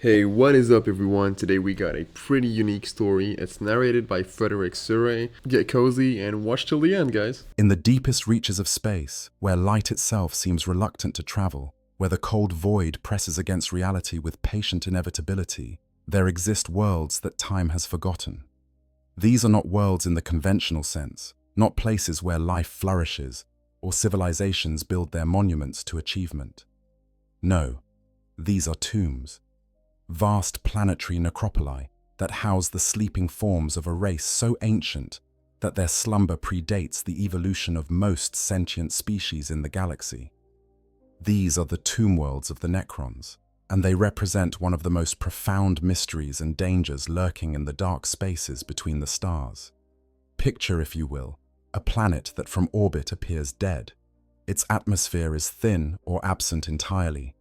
Hey, what is up, everyone? Today we got a pretty unique story. It's narrated by Frederick Surrey. Get cozy and watch till the end, guys. In the deepest reaches of space, where light itself seems reluctant to travel, where the cold void presses against reality with patient inevitability, there exist worlds that time has forgotten. These are not worlds in the conventional sense, not places where life flourishes or civilizations build their monuments to achievement. No, these are tombs. Vast planetary necropoli that house the sleeping forms of a race so ancient that their slumber predates the evolution of most sentient species in the galaxy. These are the tomb worlds of the Necrons, and they represent one of the most profound mysteries and dangers lurking in the dark spaces between the stars. Picture, if you will, a planet that from orbit appears dead. Its atmosphere is thin or absent entirely.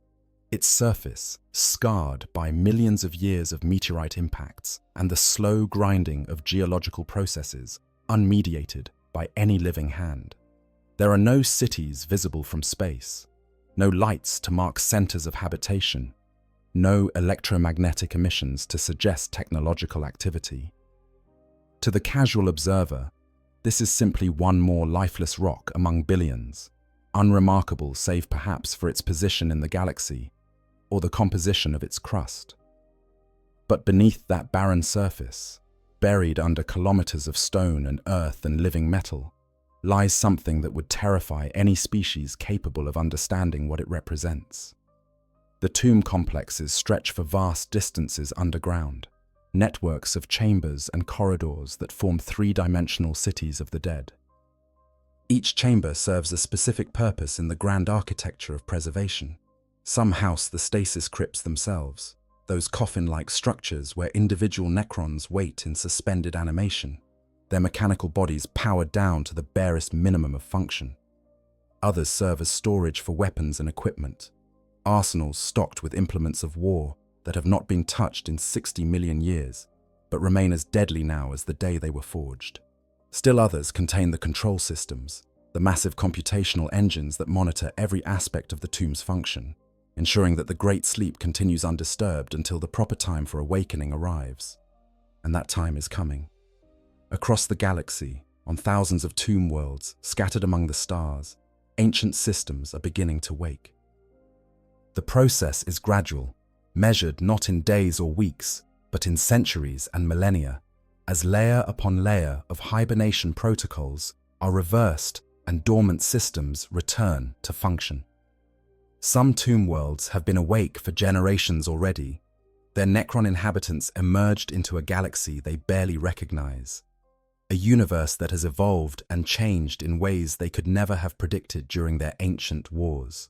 Its surface, scarred by millions of years of meteorite impacts and the slow grinding of geological processes, unmediated by any living hand. There are no cities visible from space, no lights to mark centers of habitation, no electromagnetic emissions to suggest technological activity. To the casual observer, this is simply one more lifeless rock among billions, unremarkable save perhaps for its position in the galaxy or the composition of its crust. But beneath that barren surface, buried under kilometers of stone and earth and living metal, lies something that would terrify any species capable of understanding what it represents. The tomb complexes stretch for vast distances underground, networks of chambers and corridors that form three-dimensional cities of the dead. Each chamber serves a specific purpose in the grand architecture of preservation. Some house the stasis crypts themselves, those coffin-like structures where individual Necrons wait in suspended animation, their mechanical bodies powered down to the barest minimum of function. Others serve as storage for weapons and equipment, arsenals stocked with implements of war that have not been touched in 60 million years, but remain as deadly now as the day they were forged. Still others contain the control systems, the massive computational engines that monitor every aspect of the tomb's function, ensuring that the great sleep continues undisturbed until the proper time for awakening arrives. And that time is coming. Across the galaxy, on thousands of tomb worlds scattered among the stars, ancient systems are beginning to wake. The process is gradual, measured not in days or weeks, but in centuries and millennia, as layer upon layer of hibernation protocols are reversed and dormant systems return to function. Some tomb worlds have been awake for generations already. Their Necron inhabitants emerged into a galaxy they barely recognize, a universe that has evolved and changed in ways they could never have predicted during their ancient wars.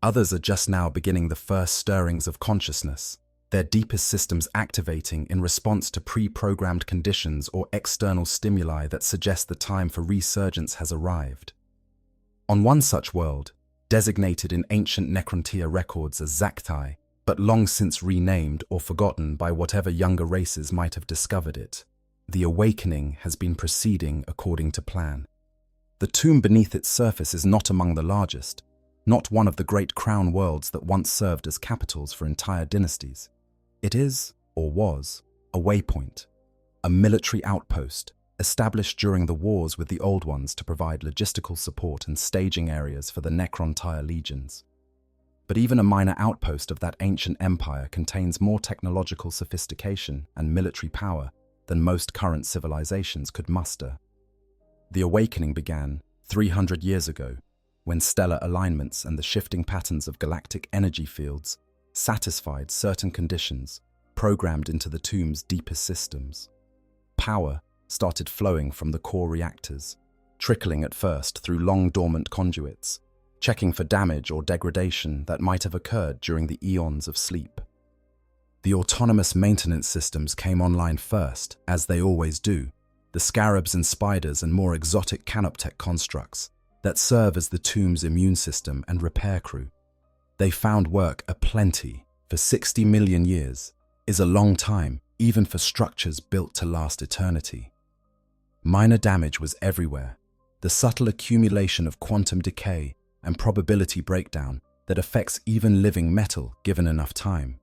Others are just now beginning the first stirrings of consciousness, their deepest systems activating in response to pre-programmed conditions or external stimuli that suggest the time for resurgence has arrived. On one such world, designated in ancient Necrontia records as Zaktai, but long since renamed or forgotten by whatever younger races might have discovered it, the awakening has been proceeding according to plan. The tomb beneath its surface is not among the largest, not one of the great crown worlds that once served as capitals for entire dynasties. It is, or was, a waypoint, a military outpost, established during the wars with the Old Ones to provide logistical support and staging areas for the Necrontyre legions. But even a minor outpost of that ancient empire contains more technological sophistication and military power than most current civilizations could muster. The awakening began 300 years ago, when stellar alignments and the shifting patterns of galactic energy fields satisfied certain conditions programmed into the tomb's deepest systems. Power started flowing from the core reactors, trickling at first through long dormant conduits, checking for damage or degradation that might have occurred during the eons of sleep. The autonomous maintenance systems came online first, as they always do, the scarabs and spiders and more exotic canoptech constructs that serve as the tomb's immune system and repair crew. They found work aplenty. For 60 million years is a long time, even for structures built to last eternity. Minor damage was everywhere, the subtle accumulation of quantum decay and probability breakdown that affects even living metal given enough time.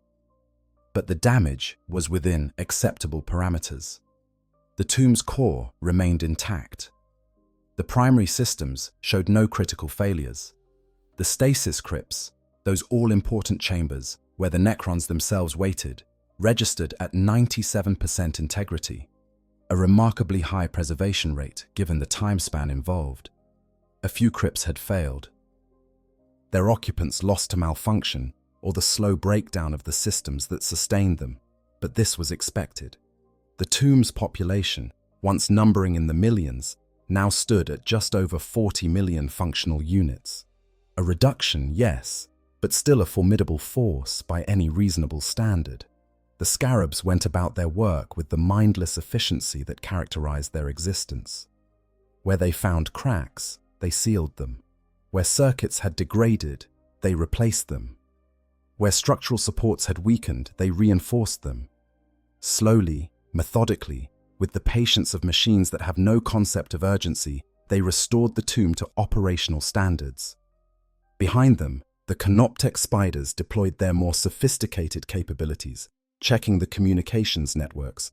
but the damage was within acceptable parameters. The tomb's core remained intact. The primary systems showed no critical failures. The stasis crypts, those all-important chambers where the Necrons themselves waited, registered at 97% integrity, a remarkably high preservation rate given the time span involved. A few crypts had failed. Their occupants lost to malfunction or the slow breakdown of the systems that sustained them, but this was expected. The tomb's population, once numbering in the millions, now stood at just over 40 million functional units. A reduction, yes, but still a formidable force by any reasonable standard. The scarabs went about their work with the mindless efficiency that characterized their existence. Where they found cracks, they sealed them. Where circuits had degraded, they replaced them. Where structural supports had weakened, they reinforced them. Slowly, methodically, with the patience of machines that have no concept of urgency, they restored the tomb to operational standards. Behind them, the Canoptek spiders deployed their more sophisticated capabilities, checking the communications networks,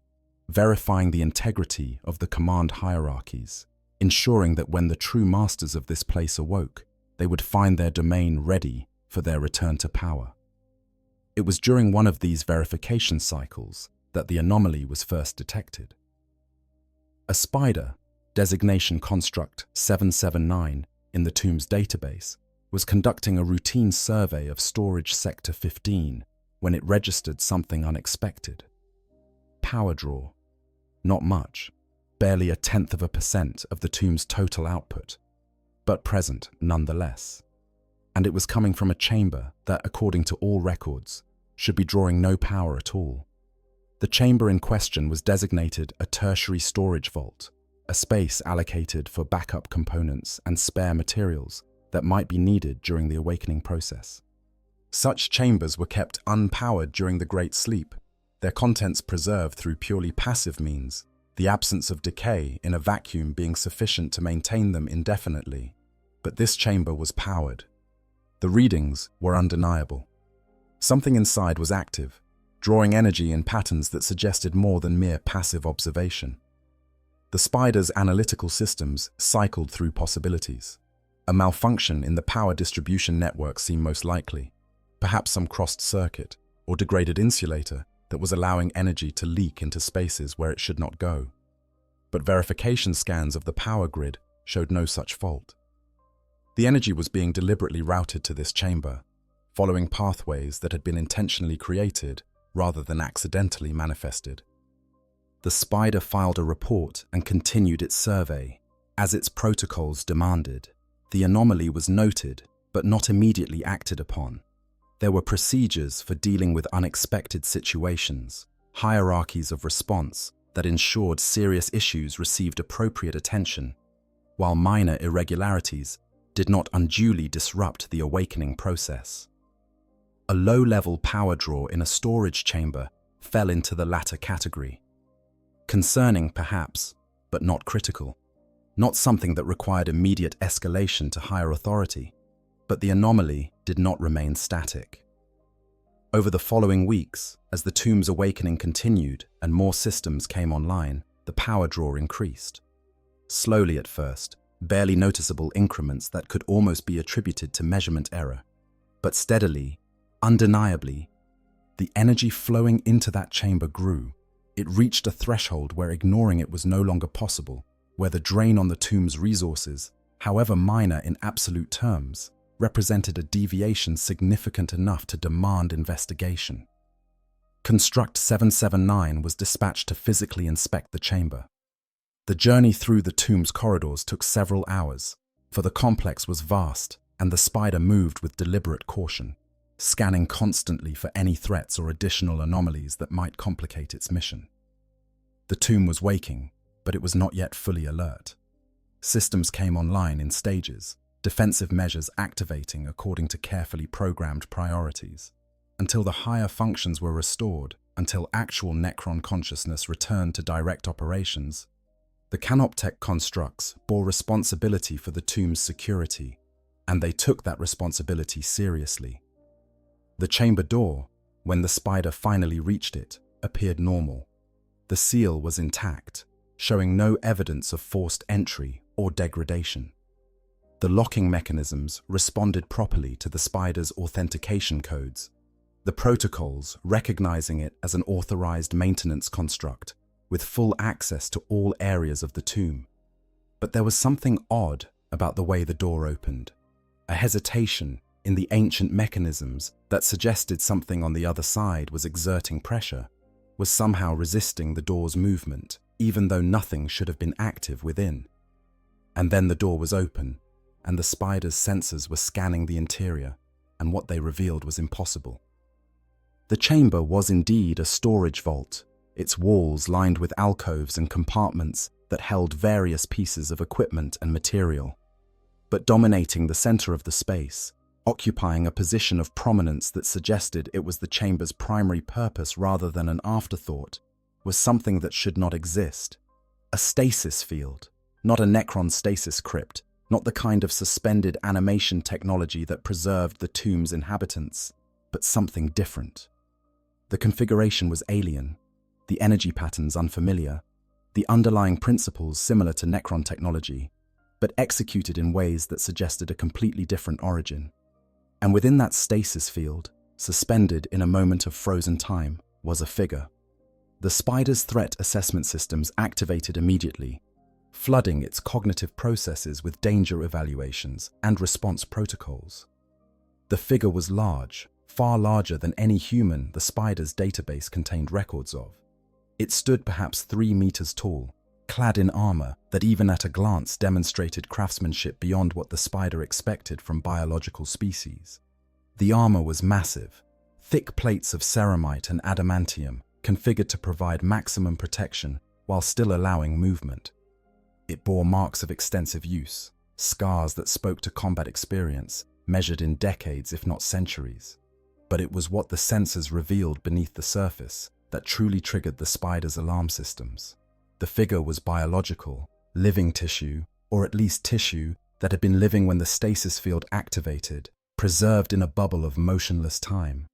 verifying the integrity of the command hierarchies, ensuring that when the true masters of this place awoke, they would find their domain ready for their return to power. It was during one of these verification cycles that the anomaly was first detected. A spider, designation construct 779 in the tomb's database, was conducting a routine survey of storage sector 15 when it registered something unexpected. Power draw. Not much, barely 0.1% of the tomb's total output, but present nonetheless. And it was coming from a chamber that, according to all records, should be drawing no power at all. The chamber in question was designated a tertiary storage vault, a space allocated for backup components and spare materials that might be needed during the awakening process. Such chambers were kept unpowered during the Great Sleep, their contents preserved through purely passive means, the absence of decay in a vacuum being sufficient to maintain them indefinitely. But this chamber was powered. The readings were undeniable. Something inside was active, drawing energy in patterns that suggested more than mere passive observation. The spider's analytical systems cycled through possibilities. A malfunction in the power distribution network seemed most likely, perhaps some crossed circuit or degraded insulator that was allowing energy to leak into spaces where it should not go. But verification scans of the power grid showed no such fault. The energy was being deliberately routed to this chamber, following pathways that had been intentionally created rather than accidentally manifested. The spider filed a report and continued its survey, as its protocols demanded. The anomaly was noted, but not immediately acted upon. There were procedures for dealing with unexpected situations, hierarchies of response that ensured serious issues received appropriate attention, while minor irregularities did not unduly disrupt the awakening process. A low-level power draw in a storage chamber fell into the latter category. Concerning, perhaps, but not critical. Not something that required immediate escalation to higher authority, but the anomaly did not remain static. Over the following weeks, as the tomb's awakening continued and more systems came online, the power draw increased. Slowly at first, barely noticeable increments that could almost be attributed to measurement error, but steadily, undeniably, the energy flowing into that chamber grew. It reached a threshold where ignoring it was no longer possible, where the drain on the tomb's resources, however minor in absolute terms, represented a deviation significant enough to demand investigation. Construct 779 was dispatched to physically inspect the chamber. The journey through the tomb's corridors took several hours, for the complex was vast and the spider moved with deliberate caution, scanning constantly for any threats or additional anomalies that might complicate its mission. The tomb was waking, but it was not yet fully alert. Systems came online in stages, defensive measures activating according to carefully programmed priorities, until the higher functions were restored, until actual Necron consciousness returned to direct operations. The Canoptek constructs bore responsibility for the tomb's security, and they took that responsibility seriously. The chamber door, when the spider finally reached it, appeared normal. The seal was intact, showing no evidence of forced entry or degradation. The locking mechanisms responded properly to the spider's authentication codes, the protocols recognizing it as an authorized maintenance construct with full access to all areas of the tomb. But there was something odd about the way the door opened, a hesitation in the ancient mechanisms that suggested something on the other side was exerting pressure, was somehow resisting the door's movement, even though nothing should have been active within. And then the door was open, and the spider's sensors were scanning the interior, and what they revealed was impossible. The chamber was indeed a storage vault, its walls lined with alcoves and compartments that held various pieces of equipment and material. But dominating the center of the space, occupying a position of prominence that suggested it was the chamber's primary purpose rather than an afterthought, was something that should not exist. A stasis field, not a Necron stasis crypt, not the kind of suspended animation technology that preserved the tomb's inhabitants, but something different. The configuration was alien, the energy patterns unfamiliar, the underlying principles similar to Necron technology, but executed in ways that suggested a completely different origin. And within that stasis field, suspended in a moment of frozen time, was a figure. The spider's threat assessment systems activated immediately, flooding its cognitive processes with danger evaluations and response protocols. The figure was large, far larger than any human the spider's database contained records of. It stood perhaps 3 meters tall, clad in armor that even at a glance demonstrated craftsmanship beyond what the spider expected from biological species. The armor was massive, thick plates of ceramite and adamantium configured to provide maximum protection while still allowing movement. It bore marks of extensive use, scars that spoke to combat experience, measured in decades if not centuries. But it was what the sensors revealed beneath the surface that truly triggered the spider's alarm systems. The figure was biological, living tissue, or at least tissue that had been living when the stasis field activated, preserved in a bubble of motionless time.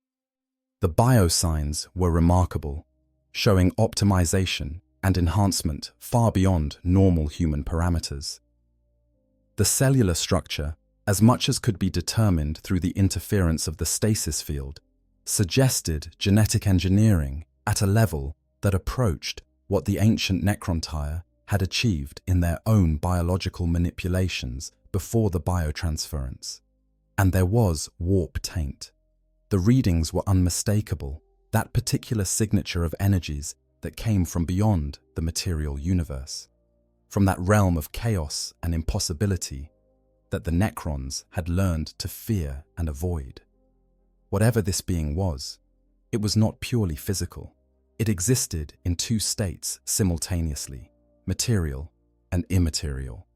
The biosigns were remarkable, showing optimization and enhancement far beyond normal human parameters. The cellular structure, as much as could be determined through the interference of the stasis field, suggested genetic engineering at a level that approached what the ancient Necrontyre had achieved in their own biological manipulations before the biotransference. And there was warp taint. The readings were unmistakable, that particular signature of energies that came from beyond the material universe, from that realm of chaos and impossibility that the Necrons had learned to fear and avoid. Whatever this being was, it was not purely physical. It existed in 2 states simultaneously, material and immaterial,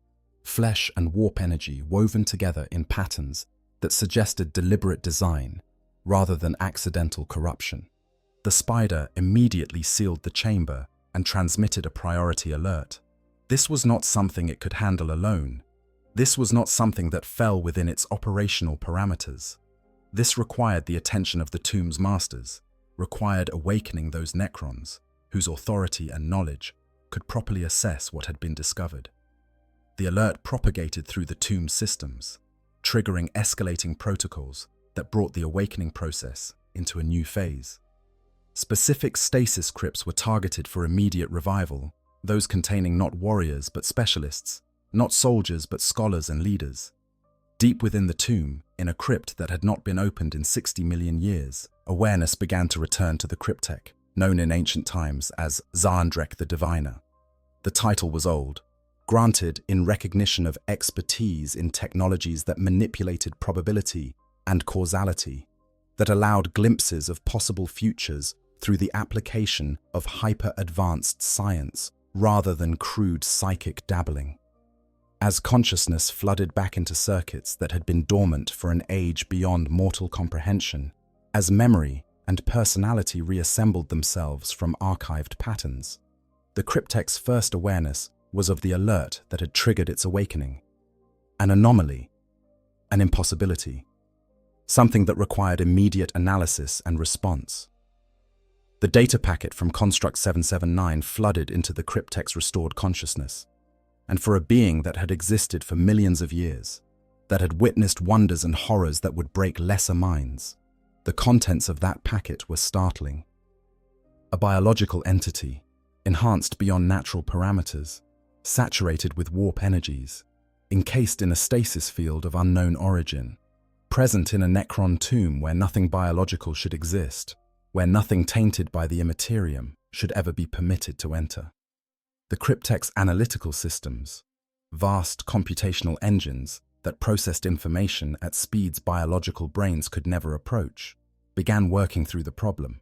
flesh and warp energy woven together in patterns that suggested deliberate design rather than accidental corruption. The spider immediately sealed the chamber and transmitted a priority alert. This was not something it could handle alone. This was not something that fell within its operational parameters. This required the attention of the tomb's masters, required awakening those Necrons whose authority and knowledge could properly assess what had been discovered. The alert propagated through the tomb's systems, triggering escalating protocols that brought the awakening process into a new phase. Specific stasis crypts were targeted for immediate revival, those containing not warriors but specialists, not soldiers but scholars and leaders. Deep within the tomb, in a crypt that had not been opened in 60 million years, awareness began to return to the cryptech, known in ancient times as Zaandrek the Diviner. The title was old, granted in recognition of expertise in technologies that manipulated probability and causality, that allowed glimpses of possible futures through the application of hyper-advanced science rather than crude psychic dabbling. As consciousness flooded back into circuits that had been dormant for an age beyond mortal comprehension, as memory and personality reassembled themselves from archived patterns, the cryptech's first awareness was of the alert that had triggered its awakening. An anomaly, an impossibility. something that required immediate analysis and response. The data packet from Construct 779 flooded into the cryptech's restored consciousness, and for a being that had existed for millions of years, that had witnessed wonders and horrors that would break lesser minds, the contents of that packet were startling. A biological entity, enhanced beyond natural parameters, saturated with warp energies, encased in a stasis field of unknown origin, present in a Necron tomb where nothing biological should exist, where nothing tainted by the Imperium should ever be permitted to enter. The cryptech's analytical systems, vast computational engines that processed information at speeds biological brains could never approach, began working through the problem,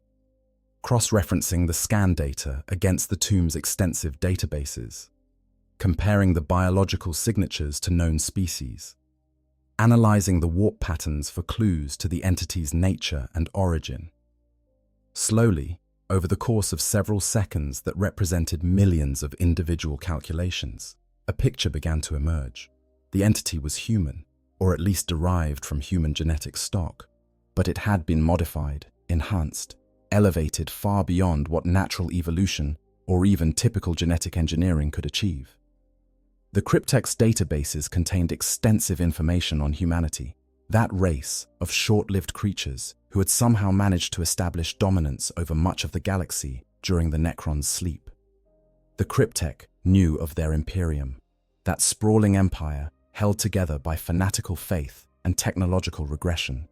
cross-referencing the scan data against the tomb's extensive databases, comparing the biological signatures to known species, analyzing the warp patterns for clues to the entity's nature and origin. Slowly, over the course of several seconds that represented millions of individual calculations, a picture began to emerge. The entity was human, or at least derived from human genetic stock, but it had been modified, enhanced, elevated far beyond what natural evolution or even typical genetic engineering could achieve. The cryptech's databases contained extensive information on humanity, that race of short-lived creatures who had somehow managed to establish dominance over much of the galaxy during the Necrons' sleep. The cryptech knew of their Imperium, that sprawling empire held together by fanatical faith and technological regression.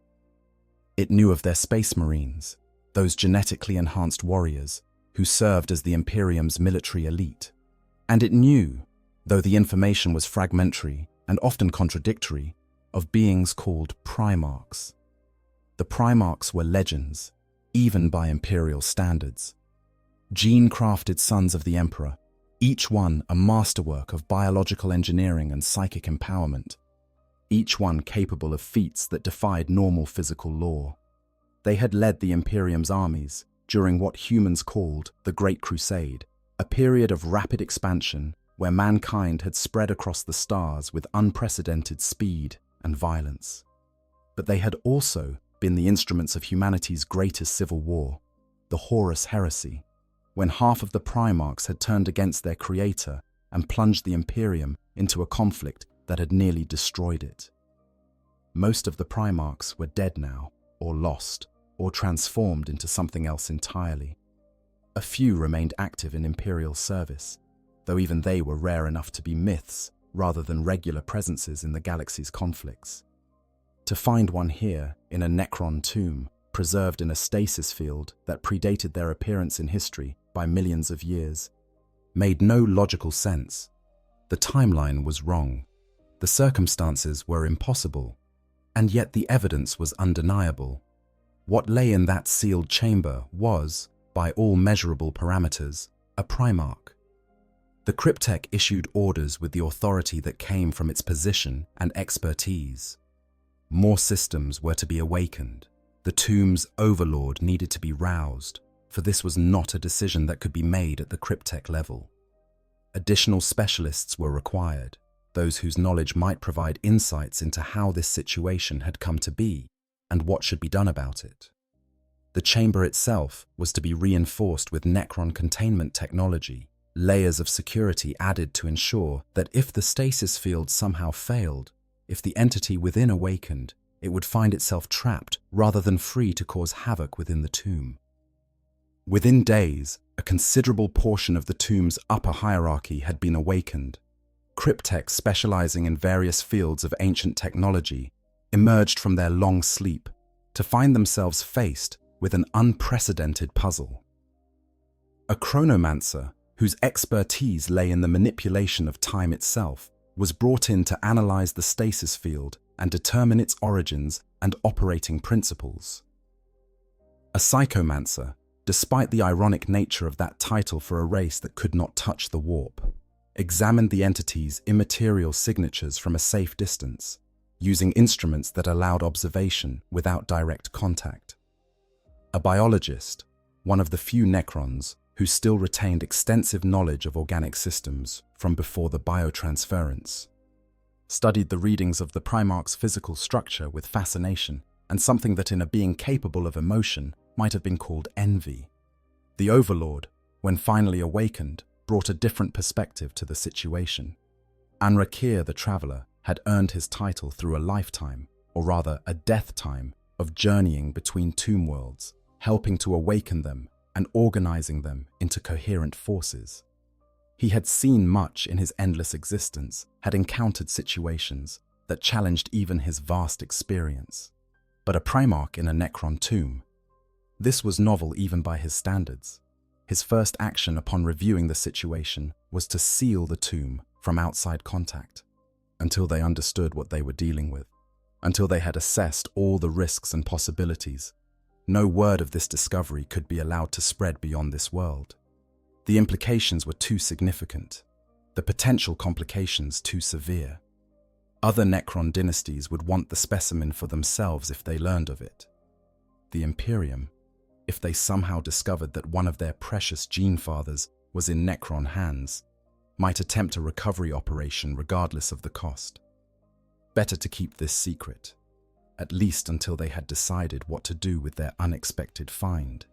It knew of their space marines, those genetically enhanced warriors who served as the Imperium's military elite. And it knew, though the information was fragmentary and often contradictory, of beings called Primarchs. The Primarchs were legends, even by Imperial standards. Gene-crafted sons of the Emperor, each one a masterwork of biological engineering and psychic empowerment, each one capable of feats that defied normal physical law. They had led the Imperium's armies during what humans called the Great Crusade, a period of rapid expansion where mankind had spread across the stars with unprecedented speed and violence. But they had also been the instruments of humanity's greatest civil war, the Horus Heresy, when half of the Primarchs had turned against their creator and plunged the Imperium into a conflict that had nearly destroyed it. Most of the Primarchs were dead now, or lost, or transformed into something else entirely. A few remained active in Imperial service, though even they were rare enough to be myths rather than regular presences in the galaxy's conflicts. To find one here, in a Necron tomb, preserved in a stasis field that predated their appearance in history by millions of years, made no logical sense. The timeline was wrong. The circumstances were impossible, and yet the evidence was undeniable. What lay in that sealed chamber was, by all measurable parameters, a Primarch. The cryptech issued orders with the authority that came from its position and expertise. More systems were to be awakened. The tomb's overlord needed to be roused, for this was not a decision that could be made at the cryptech level. Additional specialists were required, those whose knowledge might provide insights into how this situation had come to be and what should be done about it. The chamber itself was to be reinforced with Necron containment technology, layers of security added to ensure that if the stasis field somehow failed, if the entity within awakened, it would find itself trapped rather than free to cause havoc within the tomb. Within days, a considerable portion of the tomb's upper hierarchy had been awakened. Cryptechs specializing in various fields of ancient technology emerged from their long sleep to find themselves faced with an unprecedented puzzle. A chronomancer, whose expertise lay in the manipulation of time itself, was brought in to analyze the stasis field and determine its origins and operating principles. A psychomancer, despite the ironic nature of that title for a race that could not touch the warp, examined the entity's immaterial signatures from a safe distance, using instruments that allowed observation without direct contact. A biologist, one of the few Necrons who still retained extensive knowledge of organic systems from before the biotransference, studied the readings of the Primarch's physical structure with fascination and something that in a being capable of emotion might have been called envy. The Overlord, when finally awakened, brought a different perspective to the situation. Anrakir the Traveller had earned his title through a lifetime, or rather a death time, of journeying between tomb worlds, helping to awaken them and organizing them into coherent forces. He had seen much in his endless existence, had encountered situations that challenged even his vast experience. But a Primarch in a Necron tomb? This was novel even by his standards. His first action upon reviewing the situation was to seal the tomb from outside contact, until they understood what they were dealing with, until they had assessed all the risks and possibilities. No word of this discovery could be allowed to spread beyond this world. The implications were too significant, the potential complications too severe. Other Necron dynasties would want the specimen for themselves if they learned of it. The Imperium, if they somehow discovered that one of their precious gene fathers was in Necron hands, might attempt a recovery operation regardless of the cost. Better to keep this secret, at least until they had decided what to do with their unexpected find.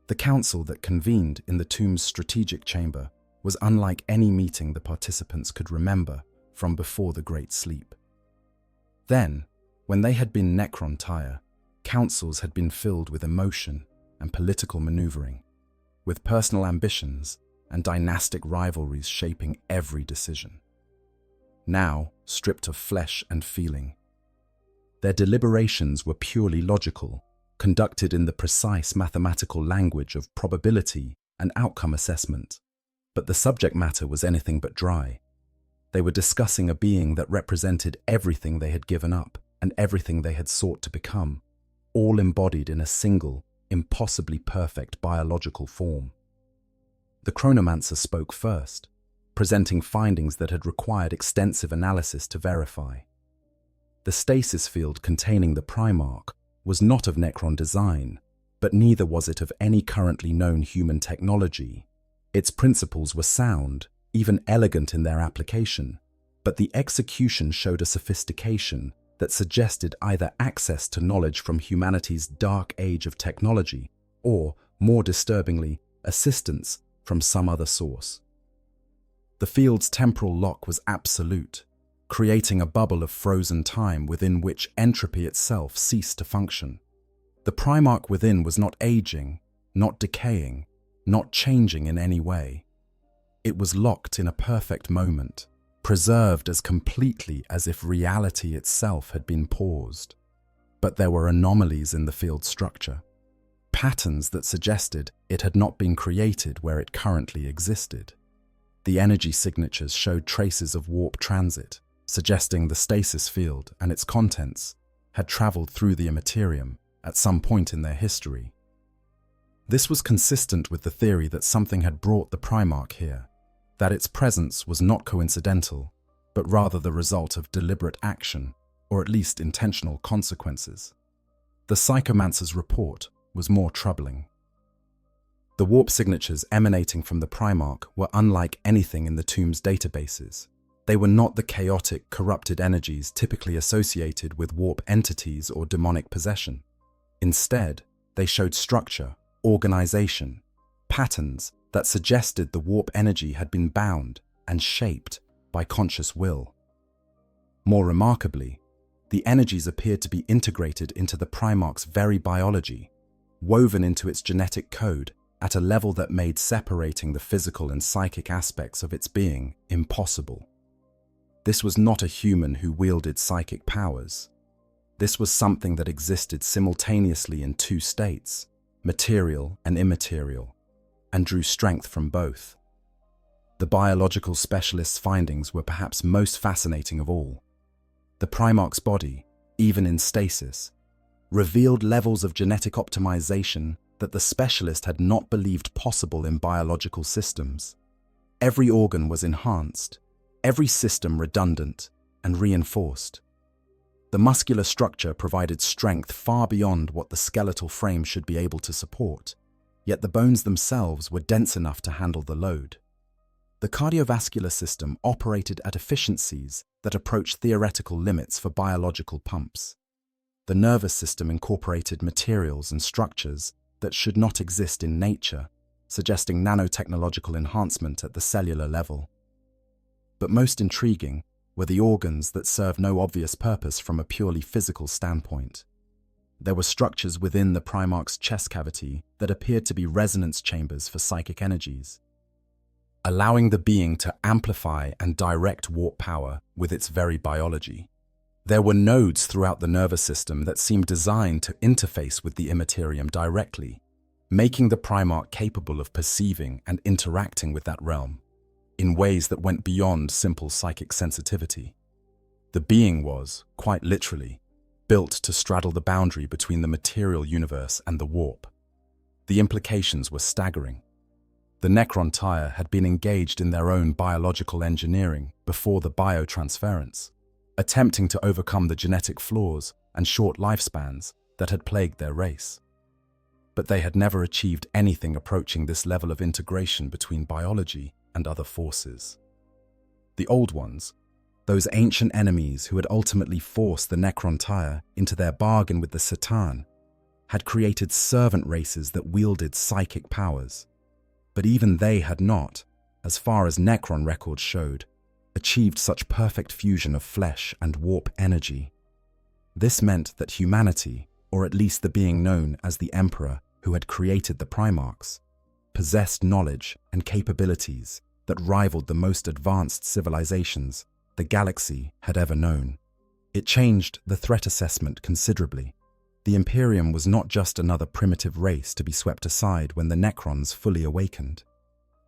The council that convened in the tomb's strategic chamber was unlike any meeting the participants could remember from before the Great Sleep. Then, when they had been Necron Tyre, councils had been filled with emotion and political maneuvering, with personal ambitions and dynastic rivalries shaping every decision. Now, stripped of flesh and feeling, their deliberations were purely logical, conducted in the precise mathematical language of probability and outcome assessment. But the subject matter was anything but dry. They were discussing a being that represented everything they had given up and everything they had sought to become, all embodied in a single, impossibly perfect biological form. The chronomancer spoke first, presenting findings that had required extensive analysis to verify. The stasis field containing the Primarch was not of Necron design, but neither was it of any currently known human technology. Its principles were sound, even elegant in their application, but the execution showed a sophistication that suggested either access to knowledge from humanity's dark age of technology or, more disturbingly, assistance from some other source. The field's temporal lock was absolute, creating a bubble of frozen time within which entropy itself ceased to function. The Primarch within was not aging, not decaying, not changing in any way. It was locked in a perfect moment, preserved as completely as if reality itself had been paused. But there were anomalies in the field's structure, patterns that suggested it had not been created where it currently existed. The energy signatures showed traces of warp transit, suggesting the stasis field and its contents had traveled through the Imperium at some point in their history. This was consistent with the theory that something had brought the Primarch here, that its presence was not coincidental, but rather the result of deliberate action, or at least intentional consequences. The Psychomancer's report was more troubling. The warp signatures emanating from the Primarch were unlike anything in the tomb's databases. They were not the chaotic, corrupted energies typically associated with warp entities or demonic possession. Instead, they showed structure, organization, patterns that suggested the warp energy had been bound and shaped by conscious will. More remarkably, the energies appeared to be integrated into the Primarch's very biology, woven into its genetic code at a level that made separating the physical and psychic aspects of its being impossible. This was not a human who wielded psychic powers. This was something that existed simultaneously in two states, material and immaterial, and drew strength from both. The biological specialist's findings were perhaps most fascinating of all. The Primarch's body, even in stasis, revealed levels of genetic optimization that the specialist had not believed possible in biological systems. Every organ was enhanced, every system redundant and reinforced. The muscular structure provided strength far beyond what the skeletal frame should be able to support, yet the bones themselves were dense enough to handle the load. The cardiovascular system operated at efficiencies that approached theoretical limits for biological pumps. The nervous system incorporated materials and structures that should not exist in nature, suggesting nanotechnological enhancement at the cellular level. But most intriguing were the organs that serve no obvious purpose from a purely physical standpoint. There were structures within the Primarch's chest cavity that appeared to be resonance chambers for psychic energies, allowing the being to amplify and direct warp power with its very biology. There were nodes throughout the nervous system that seemed designed to interface with the Imperium directly, making the Primarch capable of perceiving and interacting with that realm in ways that went beyond simple psychic sensitivity. The being was, quite literally, built to straddle the boundary between the material universe and the warp. The implications were staggering. The Necron tire had been engaged in their own biological engineering before the biotransference, attempting to overcome the genetic flaws and short lifespans that had plagued their race. But they had never achieved anything approaching this level of integration between biology and other forces. The Old Ones, those ancient enemies who had ultimately forced the Necron tire into their bargain with the Satan, had created servant races that wielded psychic powers. But even they had not, as far as Necron records showed, achieved such perfect fusion of flesh and warp energy. This meant that humanity, or at least the being known as the Emperor who had created the Primarchs, possessed knowledge and capabilities that rivaled the most advanced civilizations the galaxy had ever known. It changed the threat assessment considerably. The Imperium was not just another primitive race to be swept aside when the Necrons fully awakened.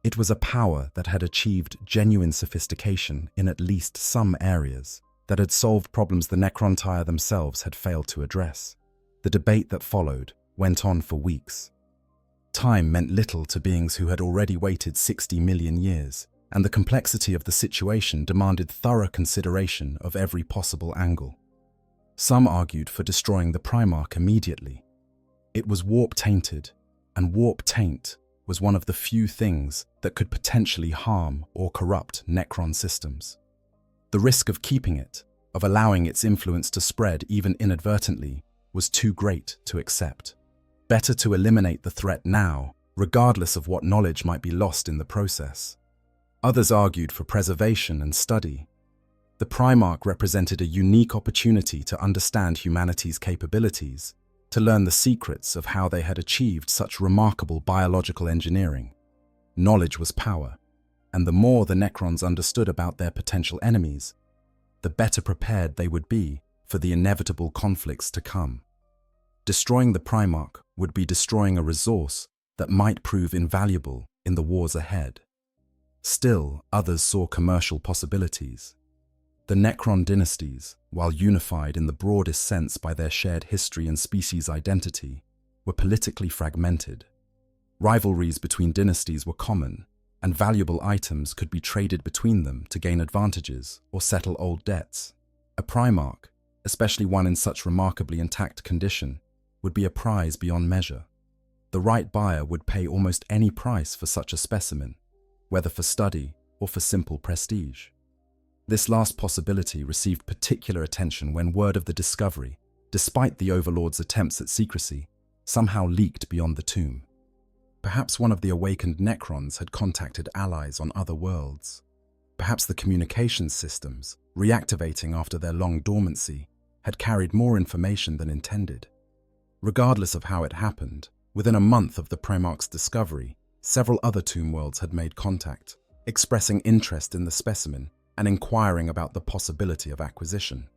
It was a power that had achieved genuine sophistication in at least some areas, that had solved problems the Necron tire themselves had failed to address. The debate that followed went on for weeks. Time meant little to beings who had already waited 60 million years, and the complexity of the situation demanded thorough consideration of every possible angle. Some argued for destroying the Primarch immediately. It was warp-tainted, and warp-taint was one of the few things that could potentially harm or corrupt Necron systems. The risk of keeping it, of allowing its influence to spread even inadvertently, was too great to accept. Better to eliminate the threat now, regardless of what knowledge might be lost in the process. Others argued for preservation and study. The Primarch represented a unique opportunity to understand humanity's capabilities, to learn the secrets of how they had achieved such remarkable biological engineering. Knowledge was power, and the more the Necrons understood about their potential enemies, the better prepared they would be for the inevitable conflicts to come. Destroying the Primarch would be destroying a resource that might prove invaluable in the wars ahead. Still, others saw commercial possibilities. The Necron dynasties, while unified in the broadest sense by their shared history and species identity, were politically fragmented. Rivalries between dynasties were common, and valuable items could be traded between them to gain advantages or settle old debts. A Primarch, especially one in such remarkably intact condition, would be a prize beyond measure. The right buyer would pay almost any price for such a specimen, whether for study or for simple prestige. This last possibility received particular attention when word of the discovery, despite the Overlord's attempts at secrecy, somehow leaked beyond the tomb. Perhaps one of the awakened Necrons had contacted allies on other worlds. Perhaps the communications systems, reactivating after their long dormancy, had carried more information than intended. Regardless of how it happened, within a month of the Primarch's discovery, several other tomb worlds had made contact, expressing interest in the specimen and inquiring about the possibility of acquisition.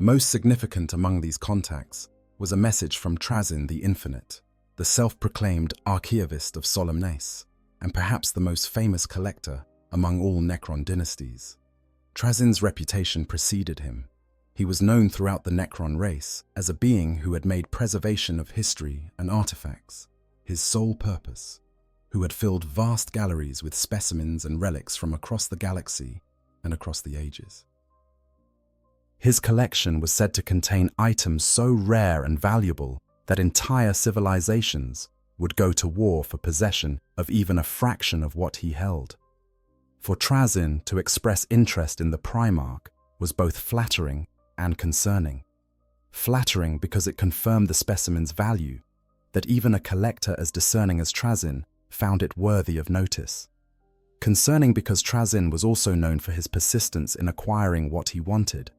Most significant among these contacts was a message from Trazyn the Infinite, the self-proclaimed archaeivist of Solemnace, and perhaps the most famous collector among all Necron dynasties. Trazyn's reputation preceded him. He was known throughout the Necron race as a being who had made preservation of history and artifacts his sole purpose, who had filled vast galleries with specimens and relics from across the galaxy and across the ages. His collection was said to contain items so rare and valuable that entire civilizations would go to war for possession of even a fraction of what he held. For Trazyn to express interest in the Primarch was both flattering and concerning. flattering because it confirmed the specimen's value, that even a collector as discerning as Trazyn found it worthy of notice. Concerning because Trazyn was also known for his persistence in acquiring what he wanted,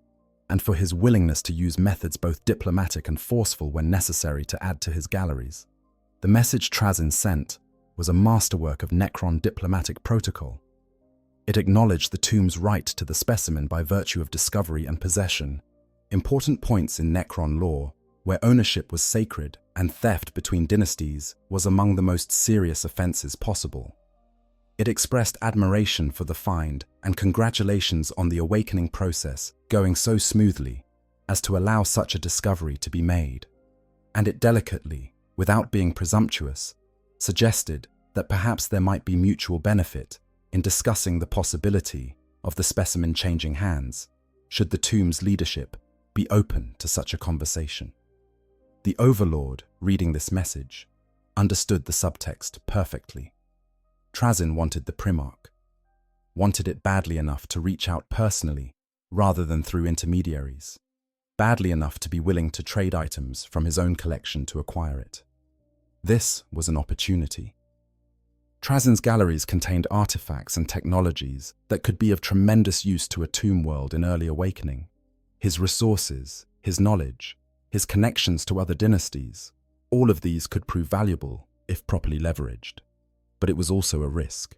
and for his willingness to use methods both diplomatic and forceful when necessary to add to his galleries. The message Trazyn sent was a masterwork of Necron diplomatic protocol. It acknowledged the tomb's right to the specimen by virtue of discovery and possession, important points in Necron law where ownership was sacred and theft between dynasties was among the most serious offenses possible. It expressed admiration for the find and congratulations on the awakening process going so smoothly as to allow such a discovery to be made. And it delicately, without being presumptuous, suggested that perhaps there might be mutual benefit in discussing the possibility of the specimen changing hands, should the tomb's leadership be open to such a conversation. The Overlord, reading this message, understood the subtext perfectly. Trazyn wanted the Primarch, wanted it badly enough to reach out personally rather than through intermediaries, badly enough to be willing to trade items from his own collection to acquire it. This was an opportunity. Trazyn's galleries contained artifacts and technologies that could be of tremendous use to a tomb world in early awakening. His resources, his knowledge, his connections to other dynasties, all of these could prove valuable if properly leveraged. But it was also a risk.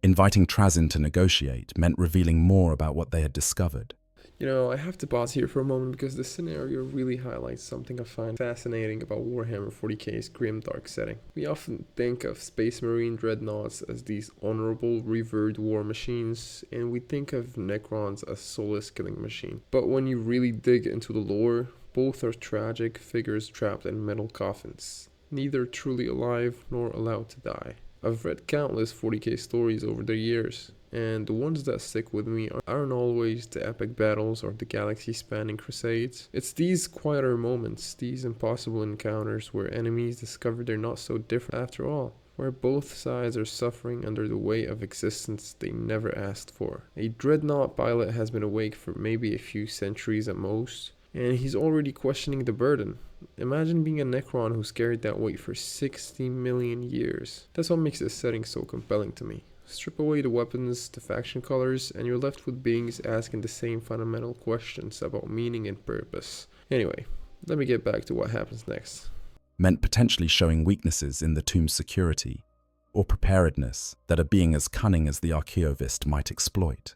Inviting Trazyn to negotiate meant revealing more about what they had discovered. I have to pause here for a moment because this scenario really highlights something I find fascinating about Warhammer 40K's grimdark setting. We often think of Space Marine dreadnoughts as these honorable, revered war machines, and we think of Necrons as soulless killing machines. But when you really dig into the lore, both are tragic figures trapped in metal coffins, neither truly alive nor allowed to die. I've read countless 40K stories over the years, and the ones that stick with me aren't always the epic battles or the galaxy-spanning crusades. It's these quieter moments, these impossible encounters where enemies discover they're not so different after all, where both sides are suffering under the weight of existence they never asked for. A dreadnought pilot has been awake for maybe a few centuries at most, and he's already questioning the burden. Imagine being a Necron who's carried that weight for 60 million years. That's what makes this setting so compelling to me. Strip away the weapons, the faction colors, and you're left with beings asking the same fundamental questions about meaning and purpose. Anyway, let me get back to what happens next. Meant potentially showing weaknesses in the tomb's security, or preparedness that a being as cunning as the Archaeovist might exploit.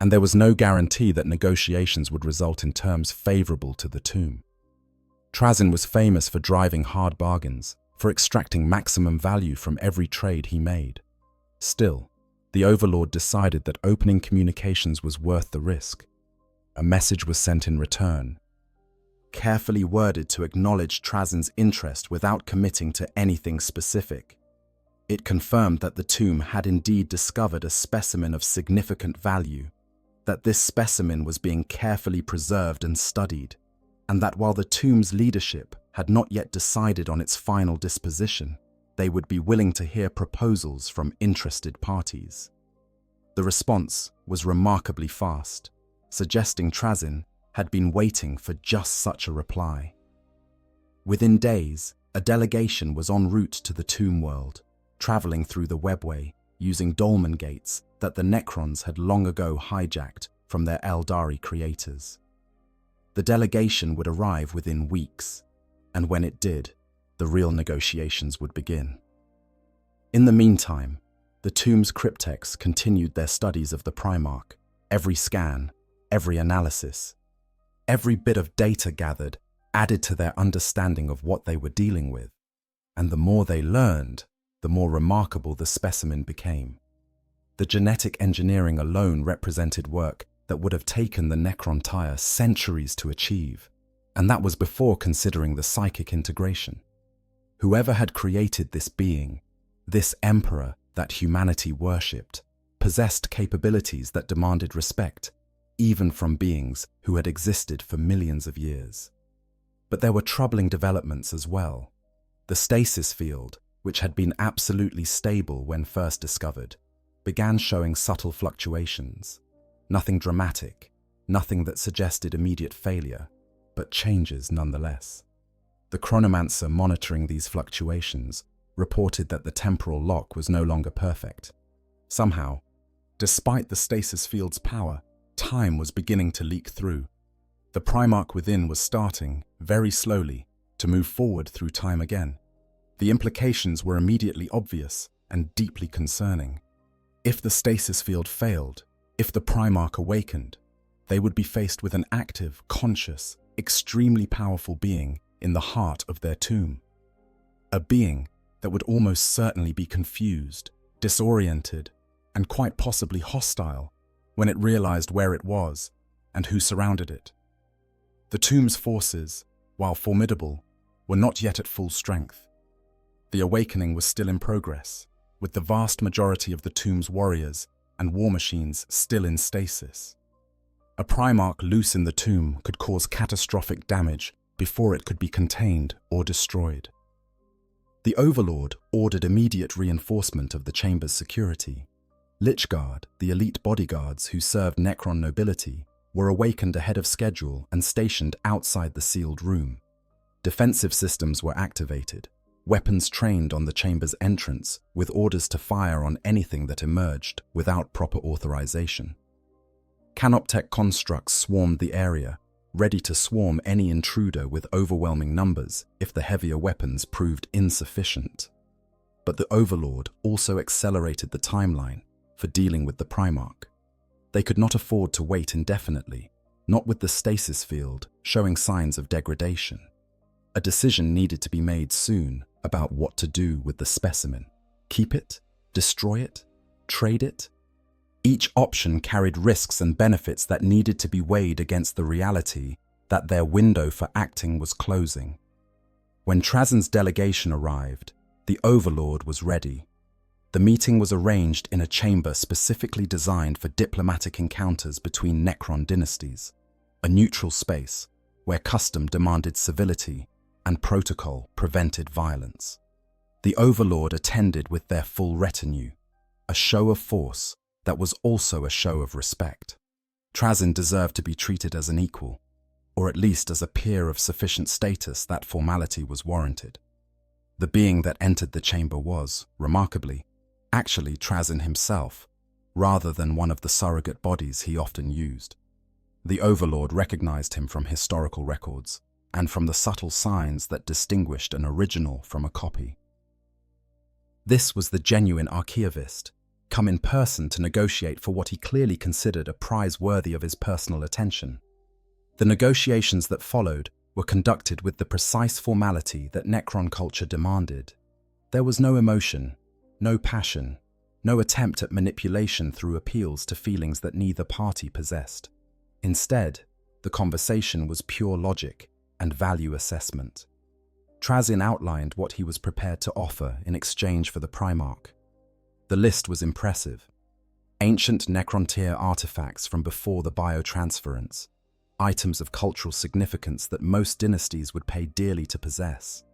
And there was no guarantee that negotiations would result in terms favorable to the tomb. Trazyn was famous for driving hard bargains, for extracting maximum value from every trade he made. Still, the Overlord decided that opening communications was worth the risk. A message was sent in return, carefully worded to acknowledge Trazyn's interest without committing to anything specific. It confirmed that the tomb had indeed discovered a specimen of significant value, that this specimen was being carefully preserved and studied, and that while the tomb's leadership had not yet decided on its final disposition, they would be willing to hear proposals from interested parties. The response was remarkably fast, suggesting Trazyn had been waiting for just such a reply. Within days, a delegation was en route to the tomb world, traveling through the webway using dolmen gates that the Necrons had long ago hijacked from their Eldari creators. The delegation would arrive within weeks, and when it did, the real negotiations would begin. In the meantime, the tomb's cryptex continued their studies of the Primarch. Every scan, every analysis, every bit of data gathered added to their understanding of what they were dealing with, and the more they learned, the more remarkable the specimen became. The genetic engineering alone represented work that would have taken the Necron centuries to achieve, and that was before considering the psychic integration. Whoever had created this being, this emperor that humanity worshipped, possessed capabilities that demanded respect, even from beings who had existed for millions of years. But there were troubling developments as well. The stasis field, which had been absolutely stable when first discovered, began showing subtle fluctuations. Nothing dramatic, nothing that suggested immediate failure, but changes nonetheless. The chronomancer monitoring these fluctuations reported that the temporal lock was no longer perfect. Somehow, despite the stasis field's power, time was beginning to leak through. The Primarch within was starting, very slowly, to move forward through time again. The implications were immediately obvious and deeply concerning. If the stasis field failed, if the Primarch awakened, they would be faced with an active, conscious, extremely powerful being in the heart of their tomb. A being that would almost certainly be confused, disoriented, and quite possibly hostile when it realized where it was and who surrounded it. The tomb's forces, while formidable, were not yet at full strength. The awakening was still in progress, with the vast majority of the tomb's warriors and war machines still in stasis. A Primarch loose in the tomb could cause catastrophic damage before it could be contained or destroyed. The Overlord ordered immediate reinforcement of the chamber's security. Lichguard, the elite bodyguards who served Necron nobility, were awakened ahead of schedule and stationed outside the sealed room. Defensive systems were activated, weapons trained on the chamber's entrance with orders to fire on anything that emerged without proper authorization. Canoptech constructs swarmed the area, ready to swarm any intruder with overwhelming numbers if the heavier weapons proved insufficient. But the Overlord also accelerated the timeline for dealing with the Primarch. They could not afford to wait indefinitely, not with the stasis field showing signs of degradation. A decision needed to be made soon about what to do with the specimen. Keep it? Destroy it? Trade it? Each option carried risks and benefits that needed to be weighed against the reality that their window for acting was closing. When Trazin's delegation arrived, the Overlord was ready. The meeting was arranged in a chamber specifically designed for diplomatic encounters between Necron dynasties, a neutral space where custom demanded civility and protocol prevented violence. The Overlord attended with their full retinue, a show of force that was also a show of respect. Trazin deserved to be treated as an equal, or at least as a peer of sufficient status that formality was warranted. The being that entered the chamber was, remarkably, actually Trazin himself, rather than one of the surrogate bodies he often used. The Overlord recognized him from historical records and from the subtle signs that distinguished an original from a copy. This was the genuine archaeivist, come in person to negotiate for what he clearly considered a prize worthy of his personal attention. The negotiations that followed were conducted with the precise formality that Necron culture demanded. There was no emotion, no passion, no attempt at manipulation through appeals to feelings that neither party possessed. Instead, the conversation was pure logic and value assessment. Trazin outlined what he was prepared to offer in exchange for the Primarch. The list was impressive. Ancient Necrontier artifacts from before the biotransference, items of cultural significance that most dynasties would pay dearly to possess,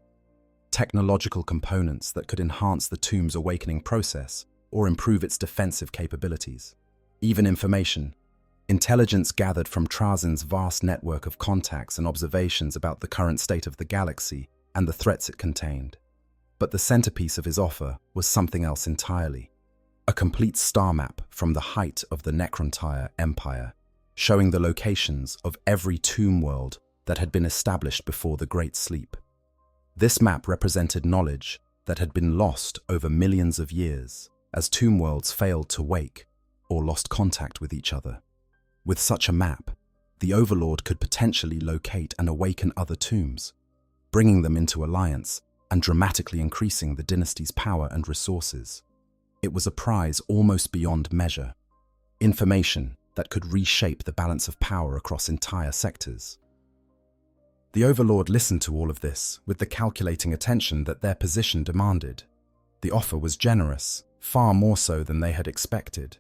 technological components that could enhance the tomb's awakening process or improve its defensive capabilities, even information, intelligence gathered from Trazin's vast network of contacts and observations about the current state of the galaxy and the threats it contained. But the centerpiece of his offer was something else entirely. A complete star map from the height of the Necrontyre Empire, showing the locations of every tomb world that had been established before the Great Sleep. This map represented knowledge that had been lost over millions of years as tomb worlds failed to wake or lost contact with each other. With such a map, the Overlord could potentially locate and awaken other tombs, bringing them into alliance and dramatically increasing the dynasty's power and resources. It was a prize almost beyond measure, information that could reshape the balance of power across entire sectors. The Overlord listened to all of this with the calculating attention that their position demanded. The offer was generous, far more so than they had expected,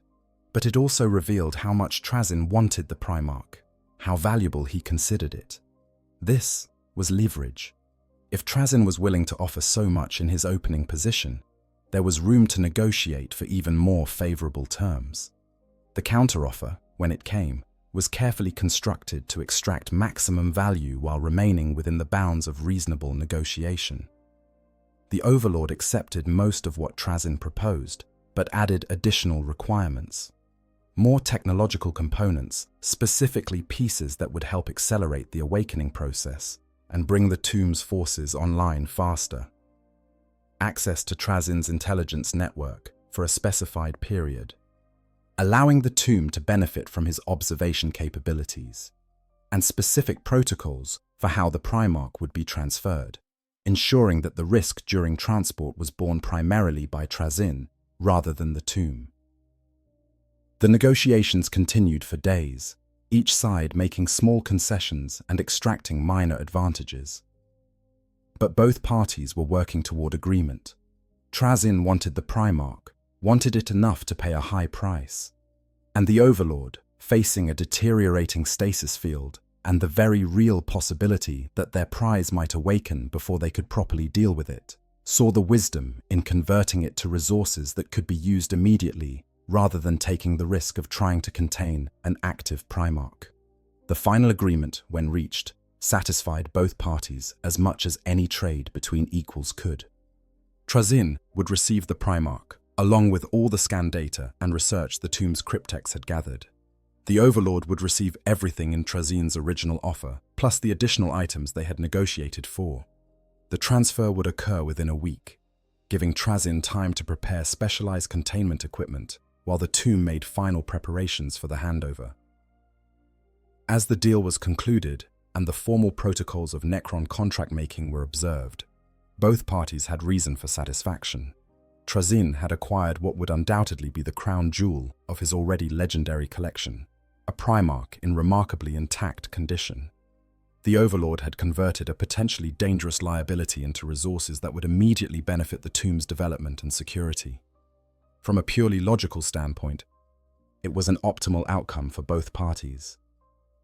but it also revealed how much Trazin wanted the Primarch, how valuable he considered it. This was leverage. If Trazin was willing to offer so much in his opening position, there was room to negotiate for even more favorable terms. The counteroffer, when it came, was carefully constructed to extract maximum value while remaining within the bounds of reasonable negotiation. The Overlord accepted most of what Trazyn proposed, but added additional requirements. More technological components, specifically pieces that would help accelerate the awakening process and bring the tomb's forces online faster. Access to Trazyn's intelligence network for a specified period, allowing the tomb to benefit from his observation capabilities, and specific protocols for how the Primarch would be transferred, ensuring that the risk during transport was borne primarily by Trazyn rather than the tomb. The negotiations continued for days, each side making small concessions and extracting minor advantages. But both parties were working toward agreement. Trazyn wanted the Primarch, wanted it enough to pay a high price, and the Overlord, facing a deteriorating stasis field and the very real possibility that their prize might awaken before they could properly deal with it, saw the wisdom in converting it to resources that could be used immediately rather than taking the risk of trying to contain an active Primarch. The final agreement, when reached, satisfied both parties as much as any trade between equals could. Trazyn would receive the Primarch, along with all the scan data and research the tomb's cryptex had gathered. The Overlord would receive everything in Trazyn's original offer, plus the additional items they had negotiated for. The transfer would occur within a week, giving Trazyn time to prepare specialized containment equipment while the tomb made final preparations for the handover. As the deal was concluded and the formal protocols of Necron contract making were observed, both parties had reason for satisfaction. Trazyn had acquired what would undoubtedly be the crown jewel of his already legendary collection, a Primarch in remarkably intact condition. The Overlord had converted a potentially dangerous liability into resources that would immediately benefit the tomb's development and security. From a purely logical standpoint, it was an optimal outcome for both parties.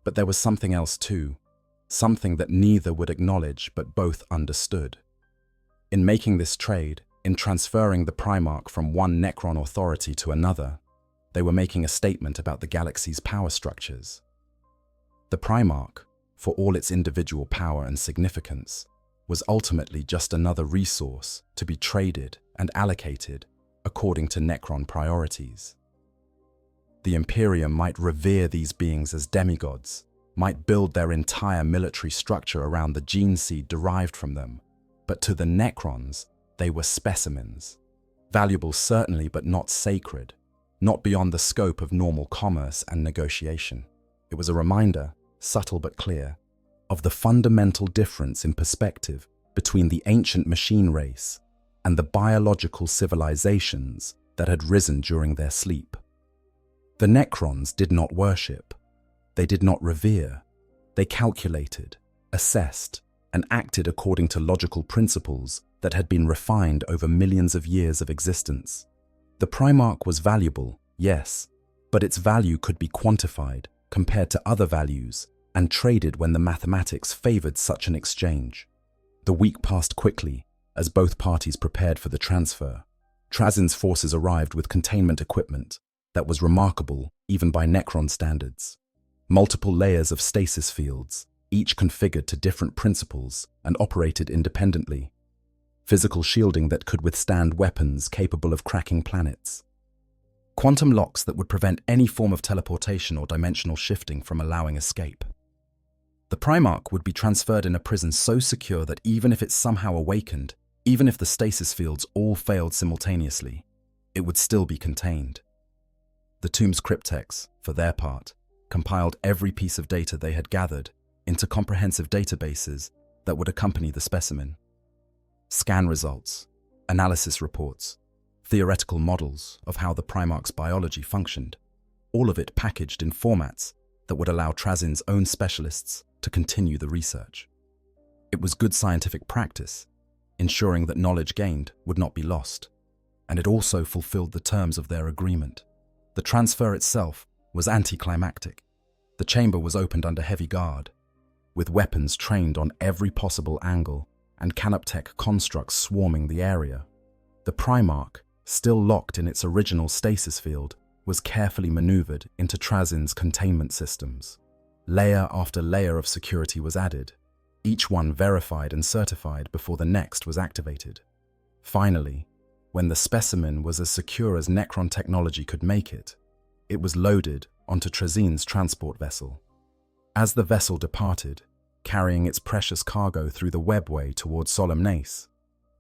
But there was something else too, something that neither would acknowledge but both understood. In making this trade, in transferring the Primarch from one Necron authority to another, they were making a statement about the galaxy's power structures. The Primarch, for all its individual power and significance, was ultimately just another resource to be traded and allocated according to Necron priorities. The Imperium might revere these beings as demigods, might build their entire military structure around the gene seed derived from them, but to the Necrons, they were specimens. Valuable certainly, but not sacred, not beyond the scope of normal commerce and negotiation. It was a reminder, subtle but clear, of the fundamental difference in perspective between the ancient machine race and the biological civilizations that had risen during their sleep. The Necrons did not worship. They did not revere. They calculated, assessed, and acted according to logical principles that had been refined over millions of years of existence. The Primarch was valuable, yes, but its value could be quantified, compared to other values, and traded when the mathematics favored such an exchange. The week passed quickly as both parties prepared for the transfer. Trazyn's forces arrived with containment equipment that was remarkable even by Necron standards. Multiple layers of stasis fields, each configured to different principles and operated independently. Physical shielding that could withstand weapons capable of cracking planets. Quantum locks that would prevent any form of teleportation or dimensional shifting from allowing escape. The Primarch would be transferred in a prison so secure that even if it somehow awakened, even if the stasis fields all failed simultaneously, it would still be contained. The tomb's cryptex, for their part, compiled every piece of data they had gathered into comprehensive databases that would accompany the specimen. Scan results, analysis reports, theoretical models of how the Primarch's biology functioned, all of it packaged in formats that would allow Trazyn's own specialists to continue the research. It was good scientific practice, ensuring that knowledge gained would not be lost, and it also fulfilled the terms of their agreement. The transfer itself was anticlimactic. The chamber was opened under heavy guard, with weapons trained on every possible angle and canoptech constructs swarming the area. The Primarch, still locked in its original stasis field, was carefully maneuvered into Trazin's containment systems. Layer after layer of security was added, each one verified and certified before the next was activated. Finally, when the specimen was as secure as Necron technology could make it, it was loaded onto Trazin's transport vessel. As the vessel departed, carrying its precious cargo through the webway towards Solemnace,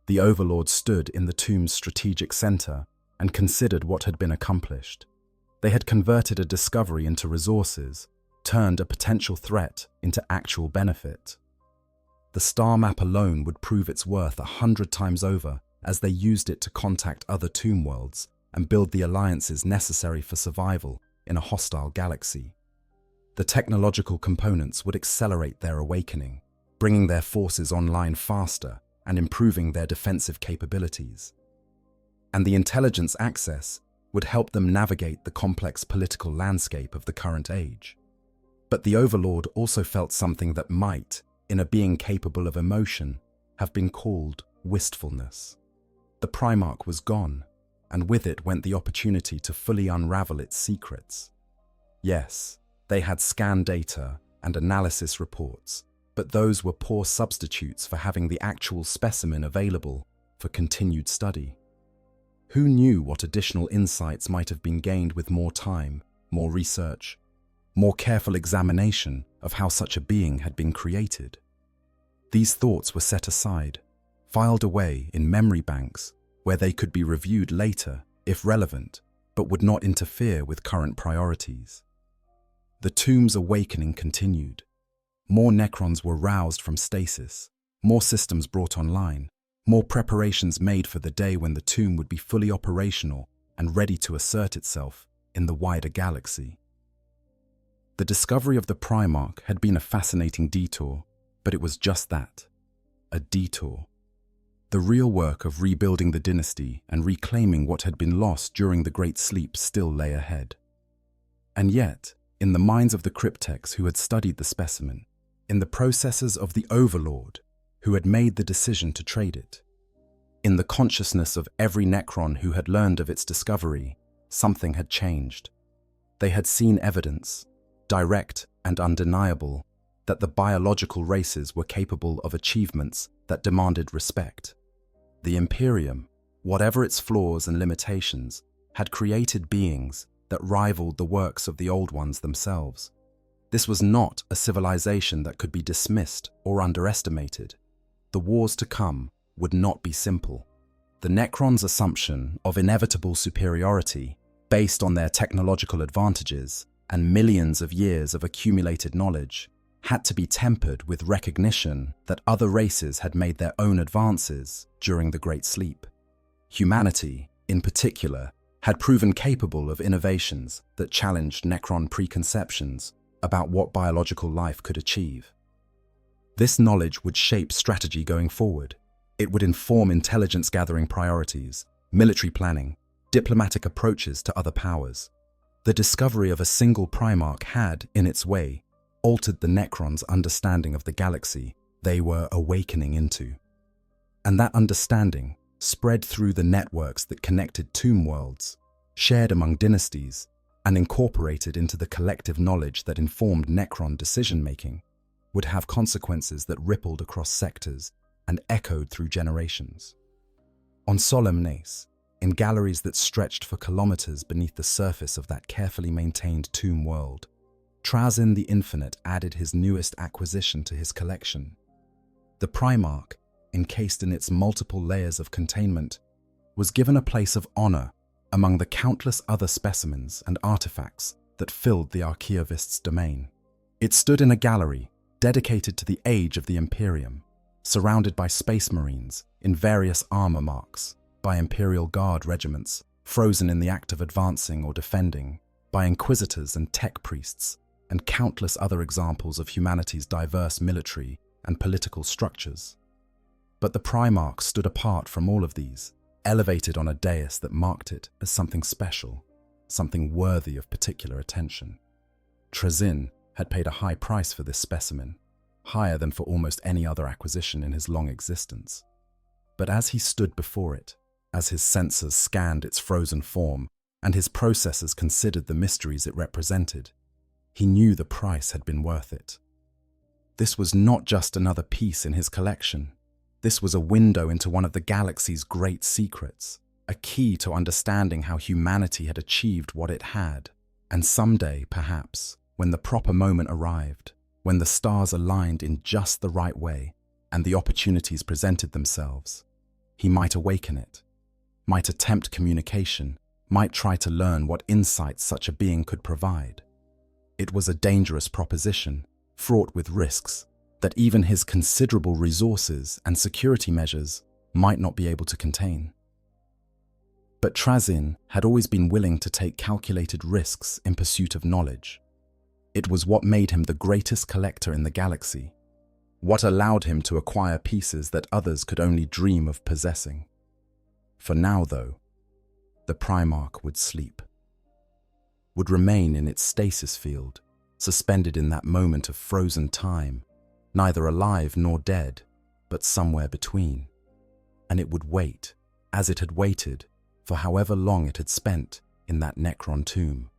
the Overlord stood in the tomb's strategic center and considered what had been accomplished. They had converted a discovery into resources, turned a potential threat into actual benefit. The star map alone would prove its worth 100 times over as they used it to contact other tomb worlds and build the alliances necessary for survival in a hostile galaxy. The technological components would accelerate their awakening, bringing their forces online faster and improving their defensive capabilities. And the intelligence access would help them navigate the complex political landscape of the current age. But the Overlord also felt something that might, in a being capable of emotion, have been called wistfulness. The Primarch was gone, and with it went the opportunity to fully unravel its secrets. Yes, they had scan data and analysis reports, but those were poor substitutes for having the actual specimen available for continued study. Who knew what additional insights might have been gained with more time, more research, more careful examination of how such a being had been created? These thoughts were set aside, filed away in memory banks where they could be reviewed later if relevant, but would not interfere with current priorities. The tomb's awakening continued. More Necrons were roused from stasis, more systems brought online, more preparations made for the day when the tomb would be fully operational and ready to assert itself in the wider galaxy. The discovery of the Primarch had been a fascinating detour, but it was just that, a detour. The real work of rebuilding the dynasty and reclaiming what had been lost during the Great Sleep still lay ahead. And yet, in the minds of the cryptecs who had studied the specimen, in the processes of the Overlord who had made the decision to trade it, in the consciousness of every Necron who had learned of its discovery, something had changed. They had seen evidence, direct and undeniable, that the biological races were capable of achievements that demanded respect. The Imperium, whatever its flaws and limitations, had created beings that rivaled the works of the Old Ones themselves. This was not a civilization that could be dismissed or underestimated. The wars to come would not be simple. The Necrons' assumption of inevitable superiority, based on their technological advantages and millions of years of accumulated knowledge, had to be tempered with recognition that other races had made their own advances during the Great Sleep. Humanity, in particular, had proven capable of innovations that challenged Necron preconceptions about what biological life could achieve. This knowledge would shape strategy going forward. It would inform intelligence-gathering priorities, military planning, diplomatic approaches to other powers. The discovery of a single Primarch had, in its way, altered the Necrons' understanding of the galaxy they were awakening into. And that understanding spread through the networks that connected tomb worlds, shared among dynasties, and incorporated into the collective knowledge that informed Necron decision-making, would have consequences that rippled across sectors and echoed through generations. On Solemnace, in galleries that stretched for kilometers beneath the surface of that carefully maintained tomb world, Trazin the Infinite added his newest acquisition to his collection. The Primarch, encased in its multiple layers of containment, was given a place of honor among the countless other specimens and artifacts that filled the Archaeovist's domain. It stood in a gallery dedicated to the age of the Imperium, surrounded by space marines in various armor marks, by Imperial Guard regiments frozen in the act of advancing or defending, by inquisitors and tech priests, and countless other examples of humanity's diverse military and political structures. But the Primarch stood apart from all of these, elevated on a dais that marked it as something special, something worthy of particular attention. Trazin had paid a high price for this specimen, higher than for almost any other acquisition in his long existence. But as he stood before it, as his sensors scanned its frozen form and his processors considered the mysteries it represented. He knew the price had been worth it. This was not just another piece in his collection. This was a window into one of the galaxy's great secrets, a key to understanding how humanity had achieved what it had. And someday, perhaps, when the proper moment arrived, when the stars aligned in just the right way and the opportunities presented themselves, he might awaken it, might attempt communication, might try to learn what insights such a being could provide. It was a dangerous proposition, fraught with risks, that even his considerable resources and security measures might not be able to contain. But Trazyn had always been willing to take calculated risks in pursuit of knowledge. It was what made him the greatest collector in the galaxy, what allowed him to acquire pieces that others could only dream of possessing. For now, though, the Primarch would sleep, would remain in its stasis field, suspended in that moment of frozen time, neither alive nor dead, but somewhere between. And it would wait, as it had waited, for however long it had spent in that Necron tomb,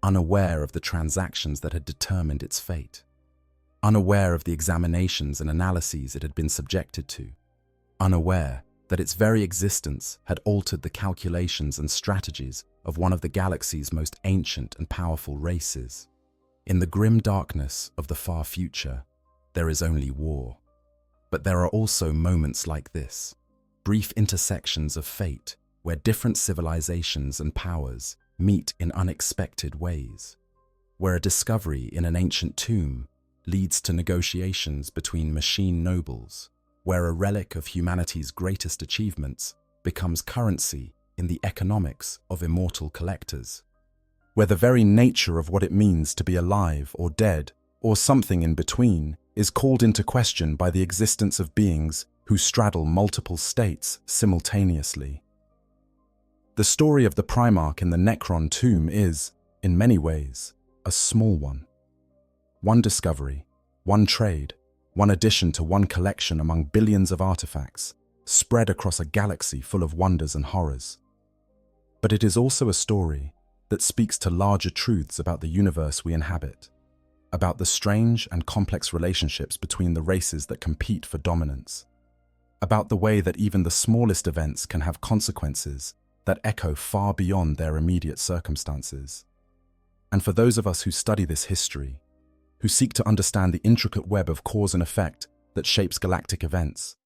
unaware of the transactions that had determined its fate, unaware of the examinations and analyses it had been subjected to, unaware that its very existence had altered the calculations and strategies of one of the galaxy's most ancient and powerful races. In the grim darkness of the far future, there is only war. But there are also moments like this, brief intersections of fate where different civilizations and powers meet in unexpected ways, where a discovery in an ancient tomb leads to negotiations between machine nobles, where a relic of humanity's greatest achievements becomes currency in the economics of immortal collectors, where the very nature of what it means to be alive or dead, or something in between, is called into question by the existence of beings who straddle multiple states simultaneously. The story of the Primarch in the Necron tomb is, in many ways, a small one. One discovery, one trade, one addition to one collection among billions of artifacts, spread across a galaxy full of wonders and horrors. But it is also a story that speaks to larger truths about the universe we inhabit, about the strange and complex relationships between the races that compete for dominance, about the way that even the smallest events can have consequences that echo far beyond their immediate circumstances. And for those of us who study this history, who seek to understand the intricate web of cause and effect that shapes galactic events,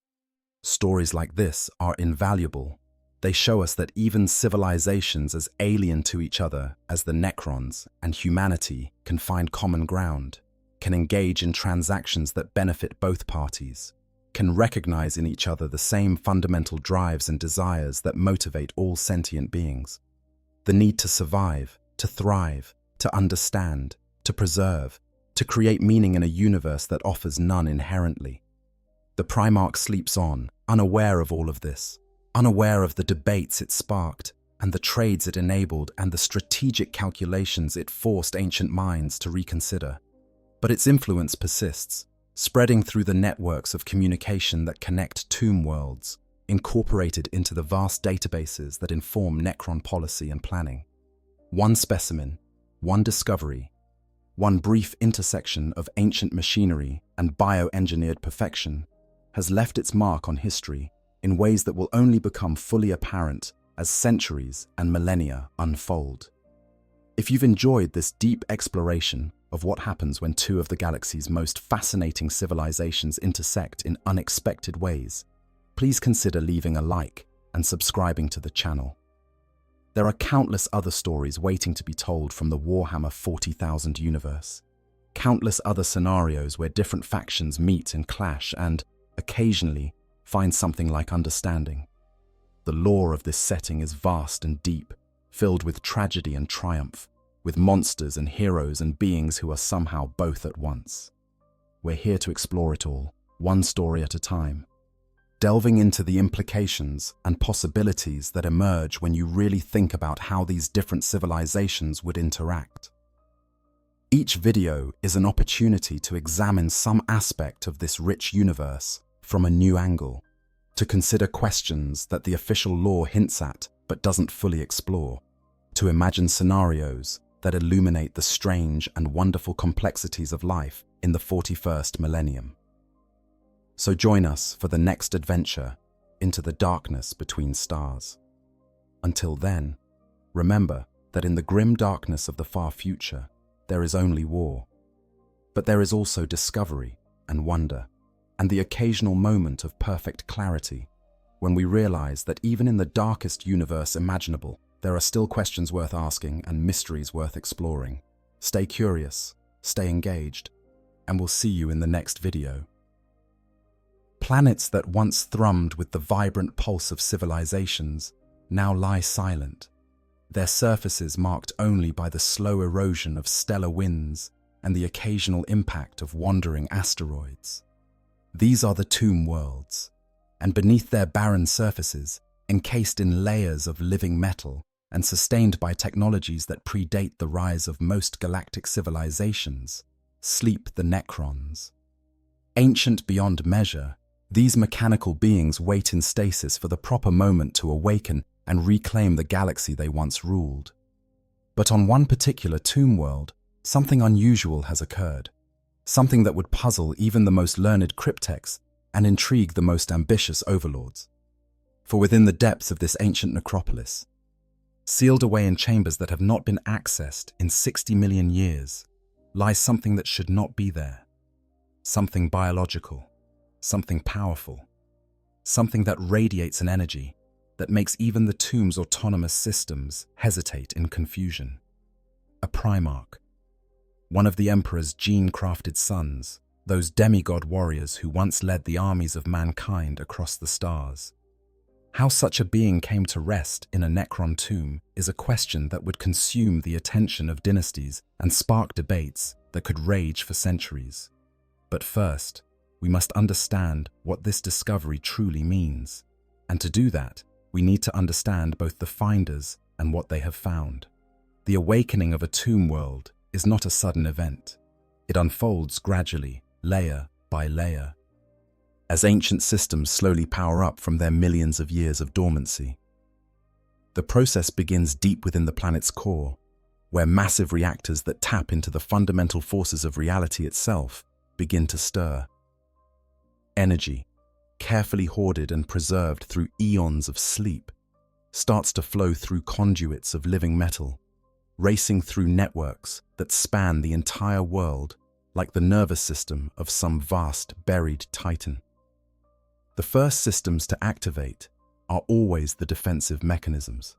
stories like this are invaluable. They show us that even civilizations as alien to each other as the Necrons and humanity can find common ground, can engage in transactions that benefit both parties, can recognize in each other the same fundamental drives and desires that motivate all sentient beings. The need to survive, to thrive, to understand, to preserve, to create meaning in a universe that offers none inherently. The Primarch sleeps on, unaware of all of this, unaware of the debates it sparked, and the trades it enabled, and the strategic calculations it forced ancient minds to reconsider. But its influence persists, spreading through the networks of communication that connect tomb worlds, incorporated into the vast databases that inform Necron policy and planning. One specimen, one discovery, one brief intersection of ancient machinery and bioengineered perfection has left its mark on history in ways that will only become fully apparent as centuries and millennia unfold. If you've enjoyed this deep exploration of what happens when two of the galaxy's most fascinating civilizations intersect in unexpected ways, please consider leaving a like and subscribing to the channel. There are countless other stories waiting to be told from the Warhammer 40,000 universe, countless other scenarios where different factions meet and clash and, occasionally, find something like understanding. The lore of this setting is vast and deep, filled with tragedy and triumph, with monsters and heroes and beings who are somehow both at once. We're here to explore it all, one story at a time, delving into the implications and possibilities that emerge when you really think about how these different civilizations would interact. Each video is an opportunity to examine some aspect of this rich universe from a new angle, to consider questions that the official lore hints at but doesn't fully explore, to imagine scenarios that illuminate the strange and wonderful complexities of life in the 41st millennium. So join us for the next adventure into the darkness between stars. Until then, remember that in the grim darkness of the far future, there is only war. But there is also discovery and wonder, and the occasional moment of perfect clarity, when we realize that even in the darkest universe imaginable, there are still questions worth asking and mysteries worth exploring. Stay curious, stay engaged, and we'll see you in the next video. Planets that once thrummed with the vibrant pulse of civilizations now lie silent, their surfaces marked only by the slow erosion of stellar winds and the occasional impact of wandering asteroids. These are the tomb worlds, and beneath their barren surfaces, encased in layers of living metal and sustained by technologies that predate the rise of most galactic civilizations, sleep the Necrons. Ancient beyond measure, these mechanical beings wait in stasis for the proper moment to awaken and reclaim the galaxy they once ruled. But on one particular tomb world, something unusual has occurred, something that would puzzle even the most learned cryptecs and intrigue the most ambitious overlords. For within the depths of this ancient necropolis, sealed away in chambers that have not been accessed in 60 million years, lies something that should not be there. Something biological, something powerful, something that radiates an energy that makes even the tomb's autonomous systems hesitate in confusion. A Primarch, one of the Emperor's gene-crafted sons, those demigod warriors who once led the armies of mankind across the stars. How such a being came to rest in a Necron tomb is a question that would consume the attention of dynasties and spark debates that could rage for centuries. But first, we must understand what this discovery truly means. And to do that, we need to understand both the finders and what they have found. The awakening of a tomb world is not a sudden event. It unfolds gradually, layer by layer, as ancient systems slowly power up from their millions of years of dormancy. The process begins deep within the planet's core, where massive reactors that tap into the fundamental forces of reality itself begin to stir. Energy, carefully hoarded and preserved through eons of sleep, starts to flow through conduits of living metal, racing through networks that span the entire world like the nervous system of some vast buried titan. The first systems to activate are always the defensive mechanisms.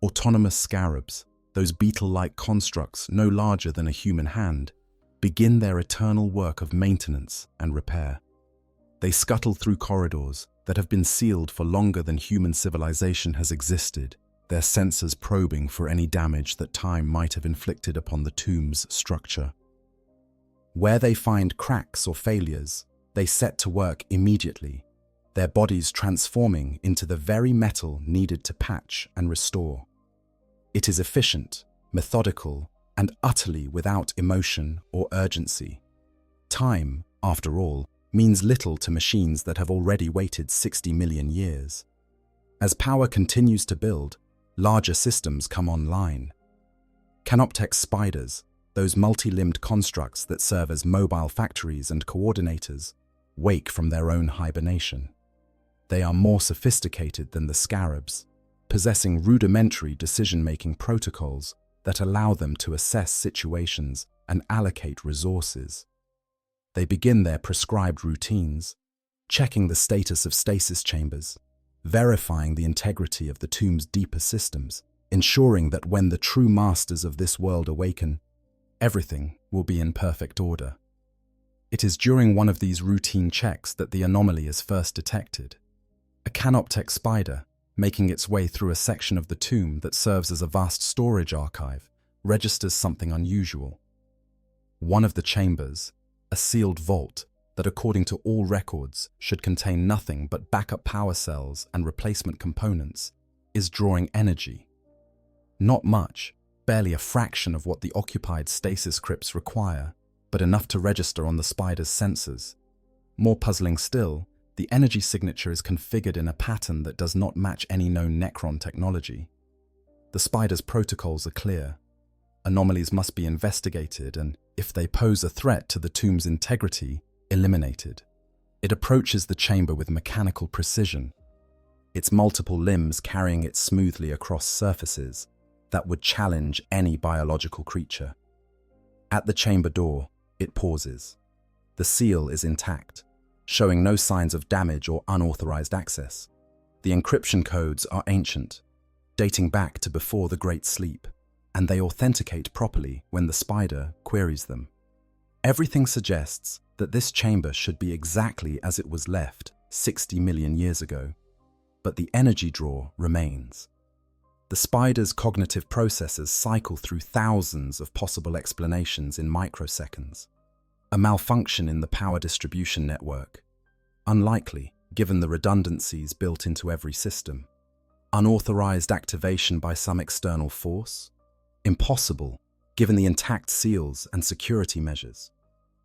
Autonomous scarabs, those beetle-like constructs no larger than a human hand, begin their eternal work of maintenance and repair. They scuttle through corridors that have been sealed for longer than human civilization has existed, their sensors probing for any damage that time might have inflicted upon the tomb's structure. Where they find cracks or failures, they set to work immediately, their bodies transforming into the very metal needed to patch and restore. It is efficient, methodical, and utterly without emotion or urgency. Time, after all, means little to machines that have already waited 60 million years. As power continues to build, larger systems come online. Canoptek spiders, those multi-limbed constructs that serve as mobile factories and coordinators, wake from their own hibernation. They are more sophisticated than the scarabs, possessing rudimentary decision-making protocols that allow them to assess situations and allocate resources. They begin their prescribed routines, checking the status of stasis chambers, verifying the integrity of the tomb's deeper systems, ensuring that when the true masters of this world awaken, everything will be in perfect order. It is during one of these routine checks that the anomaly is first detected. A Canoptek spider, making its way through a section of the tomb that serves as a vast storage archive, registers something unusual. One of the chambers, a sealed vault that according to all records should contain nothing but backup power cells and replacement components, is drawing energy. Not much, barely a fraction of what the occupied stasis crypts require, but enough to register on the spider's sensors. More puzzling still, the energy signature is configured in a pattern that does not match any known Necron technology. The spider's protocols are clear. Anomalies must be investigated and, if they pose a threat to the tomb's integrity, eliminated. It approaches the chamber with mechanical precision, its multiple limbs carrying it smoothly across surfaces that would challenge any biological creature. At the chamber door, it pauses. The seal is intact, showing no signs of damage or unauthorized access. The encryption codes are ancient, dating back to before the Great Sleep, and they authenticate properly when the spider queries them. Everything suggests that this chamber should be exactly as it was left 60 million years ago, but the energy draw remains. The spider's cognitive processes cycle through thousands of possible explanations in microseconds. A malfunction in the power distribution network? Unlikely, given the redundancies built into every system. Unauthorized activation by some external force? Impossible, given the intact seals and security measures.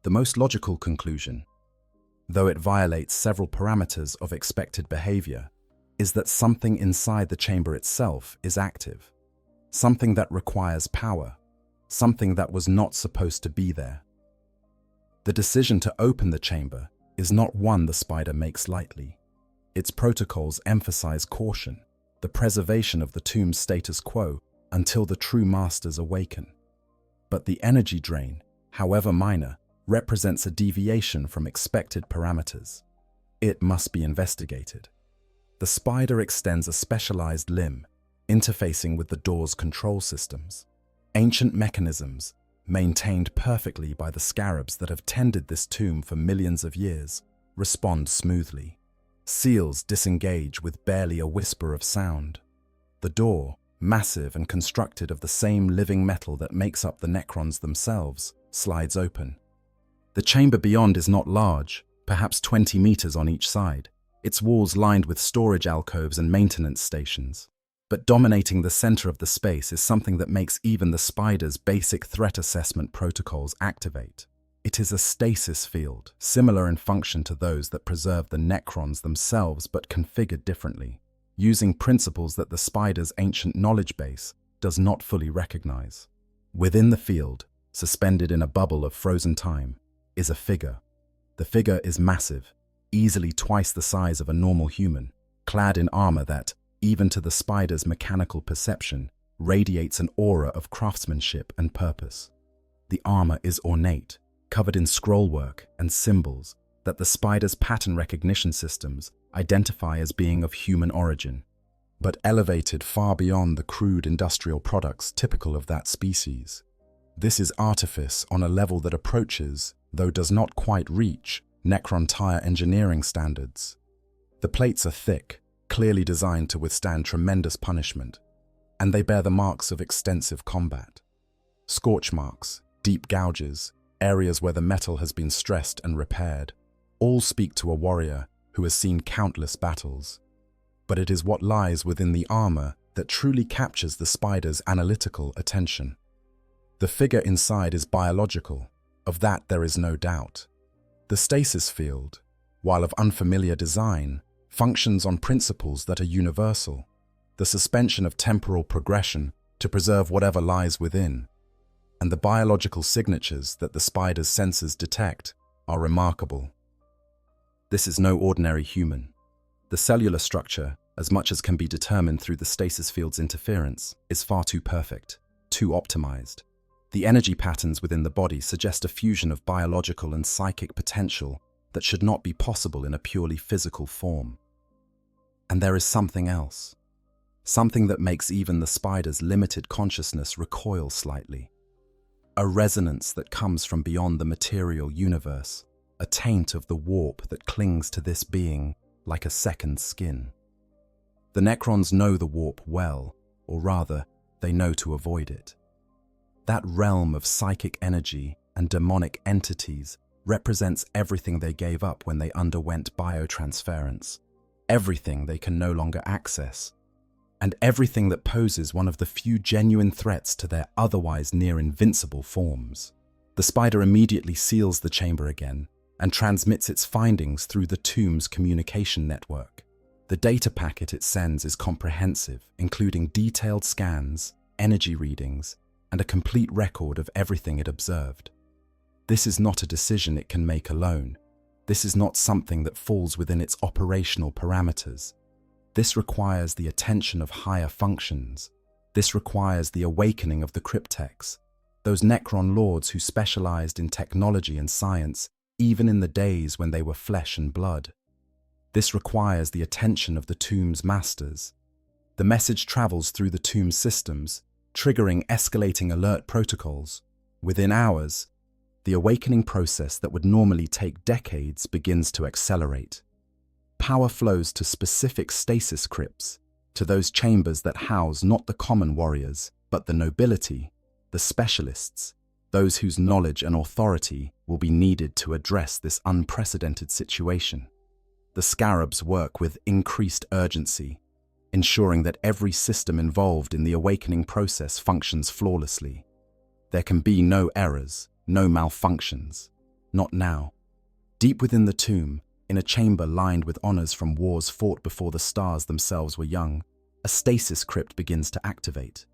The most logical conclusion, though it violates several parameters of expected behavior, is that something inside the chamber itself is active. Something that requires power. Something that was not supposed to be there. The decision to open the chamber is not one the spider makes lightly. Its protocols emphasize caution, the preservation of the tomb's status quo until the true masters awaken. But the energy drain, however minor, represents a deviation from expected parameters. It must be investigated. The spider extends a specialized limb, interfacing with the door's control systems. Ancient mechanisms, maintained perfectly by the scarabs that have tended this tomb for millions of years, respond smoothly. Seals disengage with barely a whisper of sound. The door, massive and constructed of the same living metal that makes up the Necrons themselves, slides open. The chamber beyond is not large, perhaps 20 meters on each side, its walls lined with storage alcoves and maintenance stations. But dominating the center of the space is something that makes even the spider's basic threat assessment protocols activate. It is a stasis field, similar in function to those that preserve the Necrons themselves but configured differently, using principles that the spider's ancient knowledge base does not fully recognize. Within the field, suspended in a bubble of frozen time, is a figure. The figure is massive, easily twice the size of a normal human, clad in armor that, even to the spider's mechanical perception, radiates an aura of craftsmanship and purpose. The armor is ornate, covered in scrollwork and symbols that the spider's pattern recognition systems identify as being of human origin, but elevated far beyond the crude industrial products typical of that species. This is artifice on a level that approaches, though does not quite reach, Necron tire engineering standards. The plates are thick, clearly designed to withstand tremendous punishment, and they bear the marks of extensive combat. Scorch marks, deep gouges, areas where the metal has been stressed and repaired, all speak to a warrior who has seen countless battles. But it is what lies within the armor that truly captures the spider's analytical attention. The figure inside is biological, of that there is no doubt. The stasis field, while of unfamiliar design, functions on principles that are universal, the suspension of temporal progression to preserve whatever lies within, and the biological signatures that the spider's senses detect are remarkable. This is no ordinary human. The cellular structure, as much as can be determined through the stasis field's interference, is far too perfect, too optimized. The energy patterns within the body suggest a fusion of biological and psychic potential that should not be possible in a purely physical form. And there is something else. Something that makes even the spider's limited consciousness recoil slightly. A resonance that comes from beyond the material universe, a taint of the warp that clings to this being like a second skin. The Necrons know the warp well, or rather, they know to avoid it. That realm of psychic energy and demonic entities represents everything they gave up when they underwent biotransference, everything they can no longer access, and everything that poses one of the few genuine threats to their otherwise near-invincible forms. The spider immediately seals the chamber again and transmits its findings through the tomb's communication network. The data packet it sends is comprehensive, including detailed scans, energy readings, and a complete record of everything it observed. This is not a decision it can make alone. This is not something that falls within its operational parameters. This requires the attention of higher functions. This requires the awakening of the cryptex, those Necron lords who specialized in technology and science, even in the days when they were flesh and blood. This requires the attention of the tomb's masters. The message travels through the tomb's systems, triggering escalating alert protocols. Within hours, the awakening process that would normally take decades begins to accelerate. Power flows to specific stasis crypts, to those chambers that house not the common warriors, but the nobility, the specialists, those whose knowledge and authority will be needed to address this unprecedented situation. The scarabs work with increased urgency, ensuring that every system involved in the awakening process functions flawlessly. There can be no errors, no malfunctions. Not now. Deep within the tomb, in a chamber lined with honors from wars fought before the stars themselves were young, a stasis crypt begins to activate.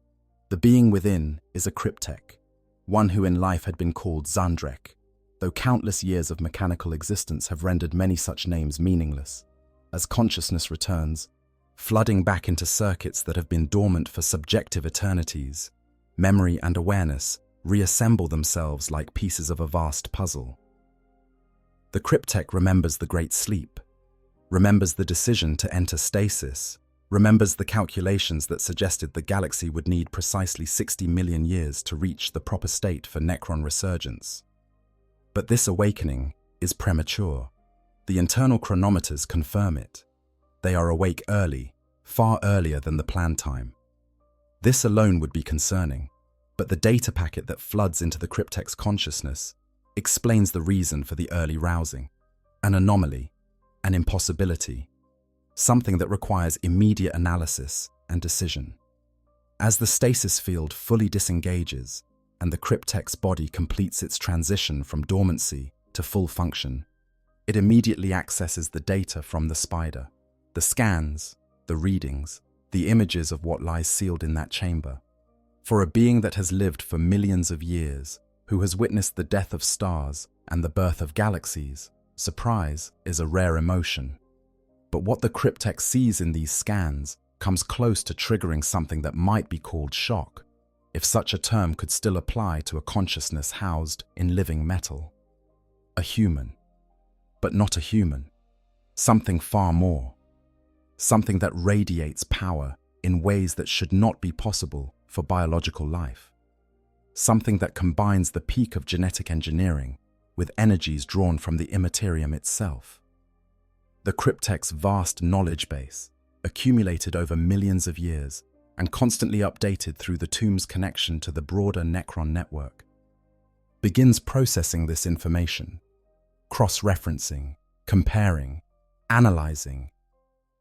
The being within is a cryptek, one who in life had been called Zandrek, though countless years of mechanical existence have rendered many such names meaningless. As consciousness returns, flooding back into circuits that have been dormant for subjective eternities, memory and awareness reassemble themselves like pieces of a vast puzzle. The cryptek remembers the Great Sleep, remembers the decision to enter stasis, remembers the calculations that suggested the galaxy would need precisely 60 million years to reach the proper state for Necron resurgence. But this awakening is premature. The internal chronometers confirm it. They are awake early, far earlier than the planned time. This alone would be concerning, but the data packet that floods into the cryptek's consciousness explains the reason for the early rousing, an anomaly, an impossibility, something that requires immediate analysis and decision. As the stasis field fully disengages and the cryptek's body completes its transition from dormancy to full function, it immediately accesses the data from the spider, the scans, the readings, the images of what lies sealed in that chamber. For a being that has lived for millions of years, who has witnessed the death of stars and the birth of galaxies, surprise is a rare emotion. But what the cryptek sees in these scans comes close to triggering something that might be called shock, if such a term could still apply to a consciousness housed in living metal. A human, but not a human. Something far more. Something that radiates power in ways that should not be possible for biological life. Something that combines the peak of genetic engineering with energies drawn from the Imperium itself. The cryptek's vast knowledge base, accumulated over millions of years and constantly updated through the tomb's connection to the broader Necron network, begins processing this information, cross-referencing, comparing, analyzing,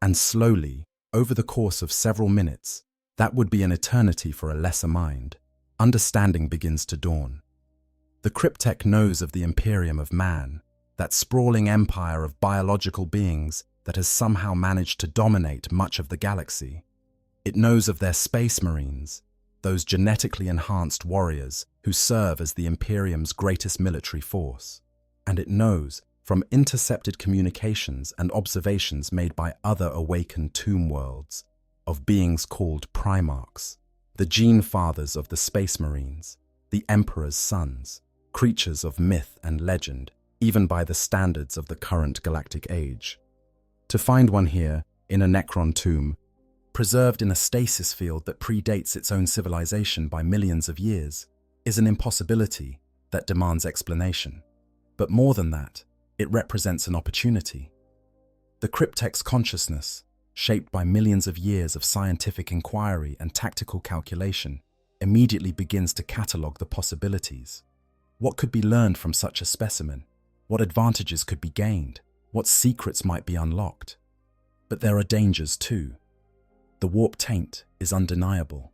and slowly, over the course of several minutes, that would be an eternity for a lesser mind, understanding begins to dawn. The cryptek knows of the Imperium of man, that sprawling empire of biological beings that has somehow managed to dominate much of the galaxy. It knows of their space marines, those genetically enhanced warriors who serve as the Imperium's greatest military force. And it knows, from intercepted communications and observations made by other awakened tomb worlds, of beings called Primarchs, the gene fathers of the space marines, the Emperor's sons, creatures of myth and legend, even by the standards of the current galactic age. To find one here, in a Necron tomb, preserved in a stasis field that predates its own civilization by millions of years, is an impossibility that demands explanation. But more than that, it represents an opportunity. The cryptek's consciousness, shaped by millions of years of scientific inquiry and tactical calculation, immediately begins to catalogue the possibilities. What could be learned from such a specimen? What advantages could be gained? What secrets might be unlocked? But there are dangers too. The warp taint is undeniable.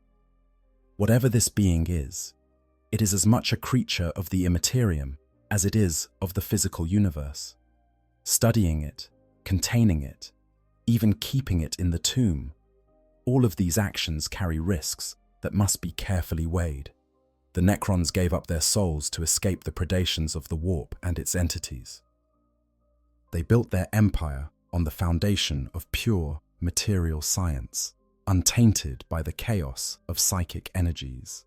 Whatever this being is, it is as much a creature of the immaterium as it is of the physical universe. Studying it, containing it, even keeping it in the tomb. All of these actions carry risks that must be carefully weighed. The Necrons gave up their souls to escape the predations of the warp and its entities. They built their empire on the foundation of pure material science, untainted by the chaos of psychic energies.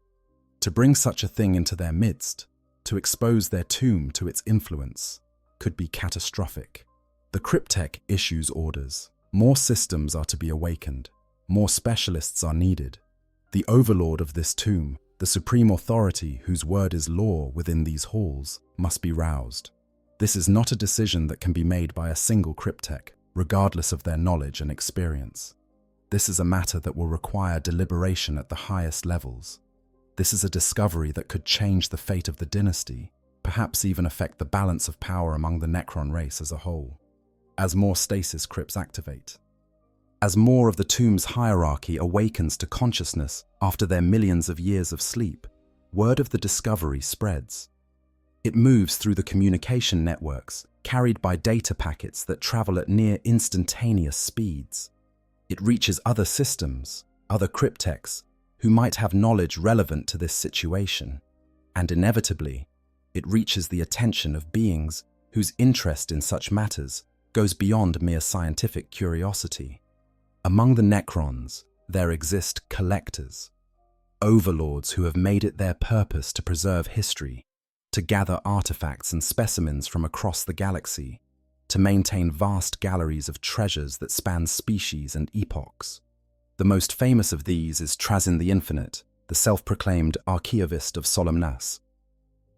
To bring such a thing into their midst, to expose their tomb to its influence, could be catastrophic. The Cryptech issues orders. More systems are to be awakened. More specialists are needed. The overlord of this tomb, the supreme authority whose word is law within these halls, must be roused. This is not a decision that can be made by a single Cryptech, regardless of their knowledge and experience. This is a matter that will require deliberation at the highest levels. This is a discovery that could change the fate of the dynasty, perhaps even affect the balance of power among the Necron race as a whole. As more stasis crypts activate, as more of the tomb's hierarchy awakens to consciousness after their millions of years of sleep, word of the discovery spreads. It moves through the communication networks, carried by data packets that travel at near instantaneous speeds. It reaches other systems, other Cryptechs, who might have knowledge relevant to this situation, and inevitably, it reaches the attention of beings whose interest in such matters goes beyond mere scientific curiosity. Among the Necrons, there exist collectors, overlords who have made it their purpose to preserve history, to gather artifacts and specimens from across the galaxy, to maintain vast galleries of treasures that span species and epochs. The most famous of these is Trazyn the Infinite, the self-proclaimed archaeologist of Solemnas,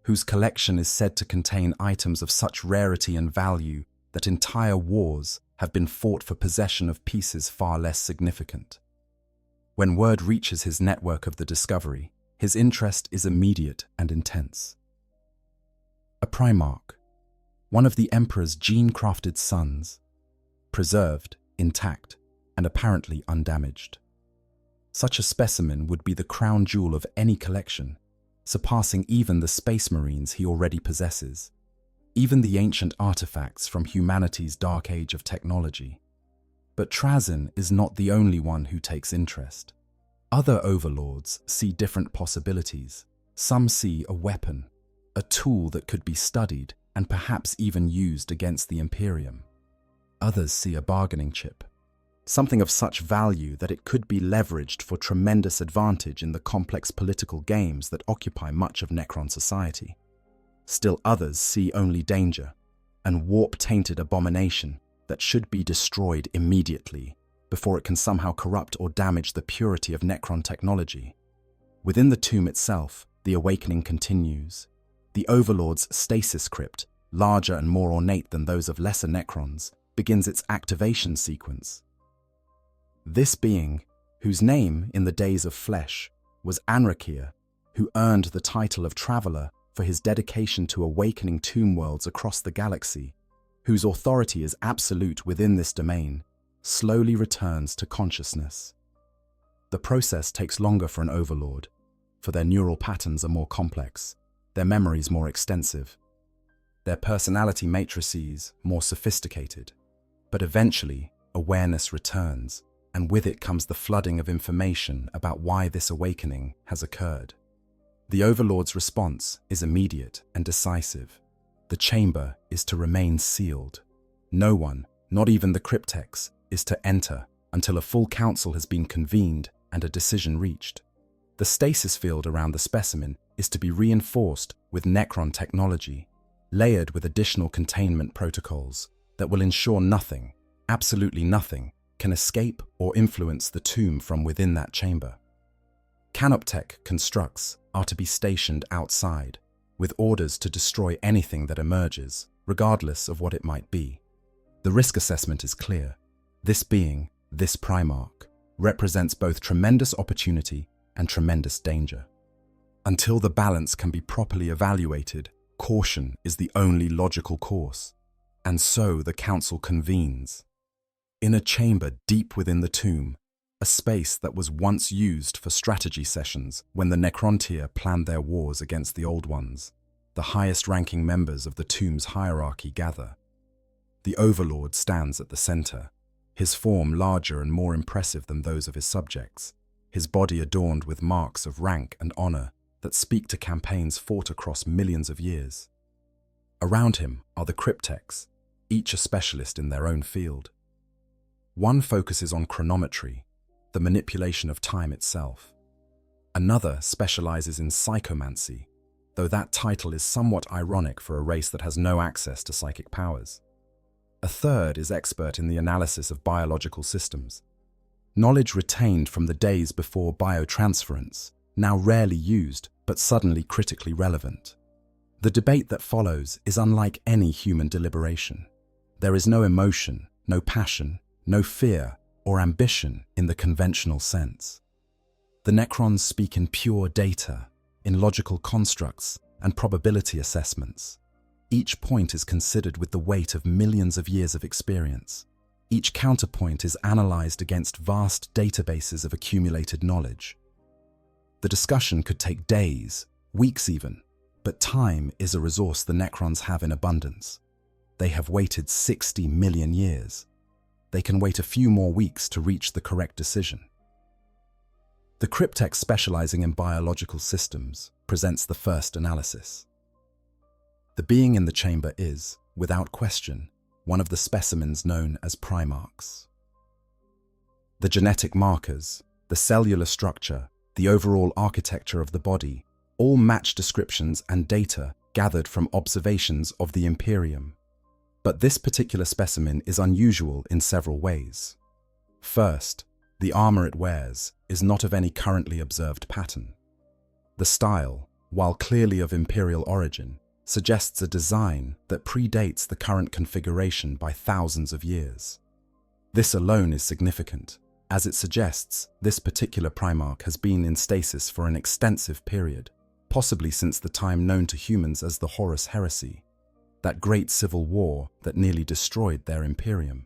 whose collection is said to contain items of such rarity and value that entire wars have been fought for possession of pieces far less significant. When word reaches his network of the discovery, his interest is immediate and intense. A Primarch, one of the Emperor's gene-crafted sons, preserved, intact, and apparently undamaged. Such a specimen would be the crown jewel of any collection, surpassing even the space marines he already possesses, even the ancient artifacts from humanity's dark age of technology. But Trazyn is not the only one who takes interest. Other overlords see different possibilities. Some see a weapon, a tool that could be studied and perhaps even used against the Imperium. Others see a bargaining chip, something of such value that it could be leveraged for tremendous advantage in the complex political games that occupy much of Necron society. Still others see only danger, an warp-tainted abomination that should be destroyed immediately before it can somehow corrupt or damage the purity of Necron technology. Within the tomb itself, the awakening continues. The Overlord's stasis crypt, larger and more ornate than those of lesser Necrons, begins its activation sequence. This being, whose name in the days of flesh was Anrakir, who earned the title of Traveler for his dedication to awakening tomb worlds across the galaxy, whose authority is absolute within this domain, slowly returns to consciousness. The process takes longer for an overlord, for their neural patterns are more complex, their memories more extensive, their personality matrices more sophisticated. But eventually, awareness returns, and with it comes the flooding of information about why this awakening has occurred. The Overlord's response is immediate and decisive. The chamber is to remain sealed. No one, not even the Cryptechs, is to enter until a full council has been convened and a decision reached. The stasis field around the specimen is to be reinforced with Necron technology, layered with additional containment protocols that will ensure nothing, absolutely nothing, can escape or influence the tomb from within that chamber. Canoptech constructs are to be stationed outside, with orders to destroy anything that emerges, regardless of what it might be. The risk assessment is clear. This being, this Primarch, represents both tremendous opportunity and tremendous danger. Until the balance can be properly evaluated, caution is the only logical course, and so the council convenes. In a chamber deep within the tomb, a space that was once used for strategy sessions when the Necrontyr planned their wars against the Old Ones, the highest-ranking members of the tomb's hierarchy gather. The Overlord stands at the center, his form larger and more impressive than those of his subjects, his body adorned with marks of rank and honor that speak to campaigns fought across millions of years. Around him are the cryptechs, each a specialist in their own field. One focuses on chronometry, the manipulation of time itself. Another specializes in psychomancy, though that title is somewhat ironic for a race that has no access to psychic powers. A third is expert in the analysis of biological systems, knowledge retained from the days before biotransference, now rarely used but suddenly critically relevant. The debate that follows is unlike any human deliberation. There is no emotion, no passion, no fear or ambition in the conventional sense. The Necrons speak in pure data, in logical constructs and probability assessments. Each point is considered with the weight of millions of years of experience. Each counterpoint is analyzed against vast databases of accumulated knowledge. The discussion could take days, weeks even, but time is a resource the Necrons have in abundance. They have waited 60 million years. They can wait a few more weeks to reach the correct decision. The cryptech specializing in biological systems presents the first analysis. The being in the chamber is, without question, one of the specimens known as Primarchs. The genetic markers, the cellular structure, the overall architecture of the body, all match descriptions and data gathered from observations of the Imperium. But this particular specimen is unusual in several ways. First, the armor it wears is not of any currently observed pattern. The style, while clearly of Imperial origin, suggests a design that predates the current configuration by thousands of years. This alone is significant, as it suggests this particular Primarch has been in stasis for an extensive period, possibly since the time known to humans as the Horus Heresy, that great civil war that nearly destroyed their Imperium.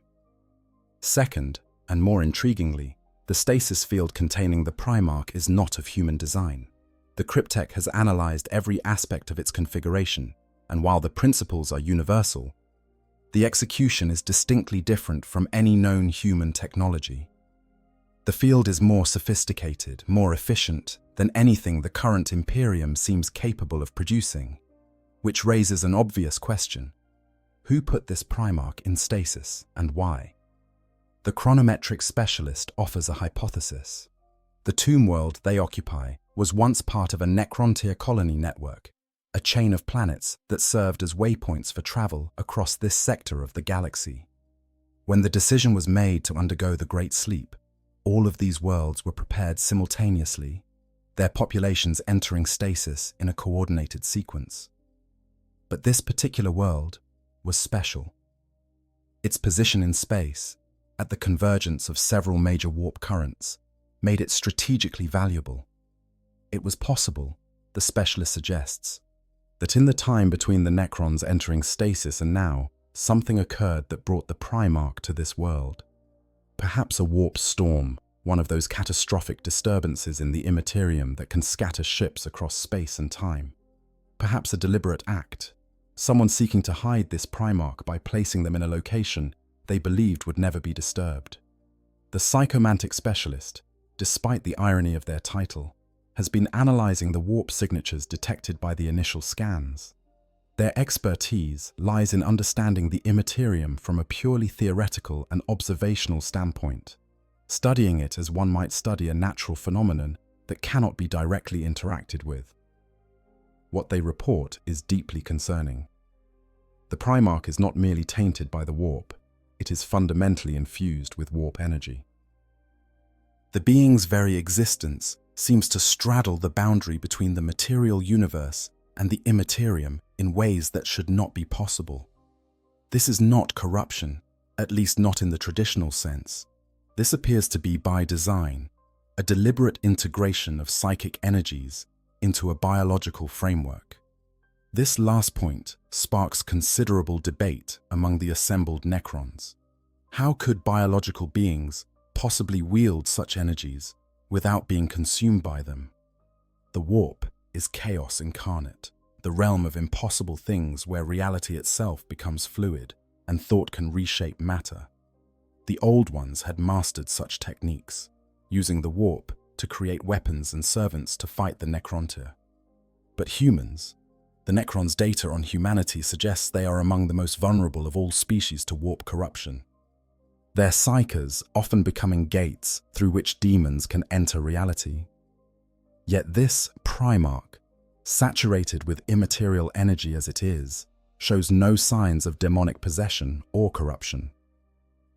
Second, and more intriguingly, the stasis field containing the Primarch is not of human design. The cryptech has analyzed every aspect of its configuration, and while the principles are universal, the execution is distinctly different from any known human technology. The field is more sophisticated, more efficient than anything the current Imperium seems capable of producing, which raises an obvious question. Who put this Primarch in stasis, and why? The chronometric specialist offers a hypothesis. The tomb world they occupy was once part of a Necrontier colony network, a chain of planets that served as waypoints for travel across this sector of the galaxy. When the decision was made to undergo the Great Sleep, all of these worlds were prepared simultaneously, their populations entering stasis in a coordinated sequence. But this particular world was special. Its position in space, at the convergence of several major warp currents, made it strategically valuable. It was possible, the specialist suggests, that in the time between the Necrons entering stasis and now, something occurred that brought the Primarch to this world. Perhaps a warp storm, one of those catastrophic disturbances in the immaterium that can scatter ships across space and time. Perhaps a deliberate act, someone seeking to hide this Primarch by placing them in a location they believed would never be disturbed. The psychomantic specialist, despite the irony of their title, has been analyzing the warp signatures detected by the initial scans. Their expertise lies in understanding the immaterium from a purely theoretical and observational standpoint, studying it as one might study a natural phenomenon that cannot be directly interacted with. What they report is deeply concerning. The Primarch is not merely tainted by the warp, it is fundamentally infused with warp energy. The being's very existence seems to straddle the boundary between the material universe and the immaterium in ways that should not be possible. This is not corruption, at least not in the traditional sense. This appears to be by design, a deliberate integration of psychic energies into a biological framework. This last point sparks considerable debate among the assembled Necrons. How could biological beings possibly wield such energies without being consumed by them? The warp is chaos incarnate, the realm of impossible things where reality itself becomes fluid and thought can reshape matter. The old ones had mastered such techniques, using the warp to create weapons and servants to fight the Necrontyr. But humans, the Necrons' data on humanity suggests they are among the most vulnerable of all species to warp corruption. Their psyches often becoming gates through which demons can enter reality. Yet this Primarch, saturated with immaterial energy as it is, shows no signs of demonic possession or corruption.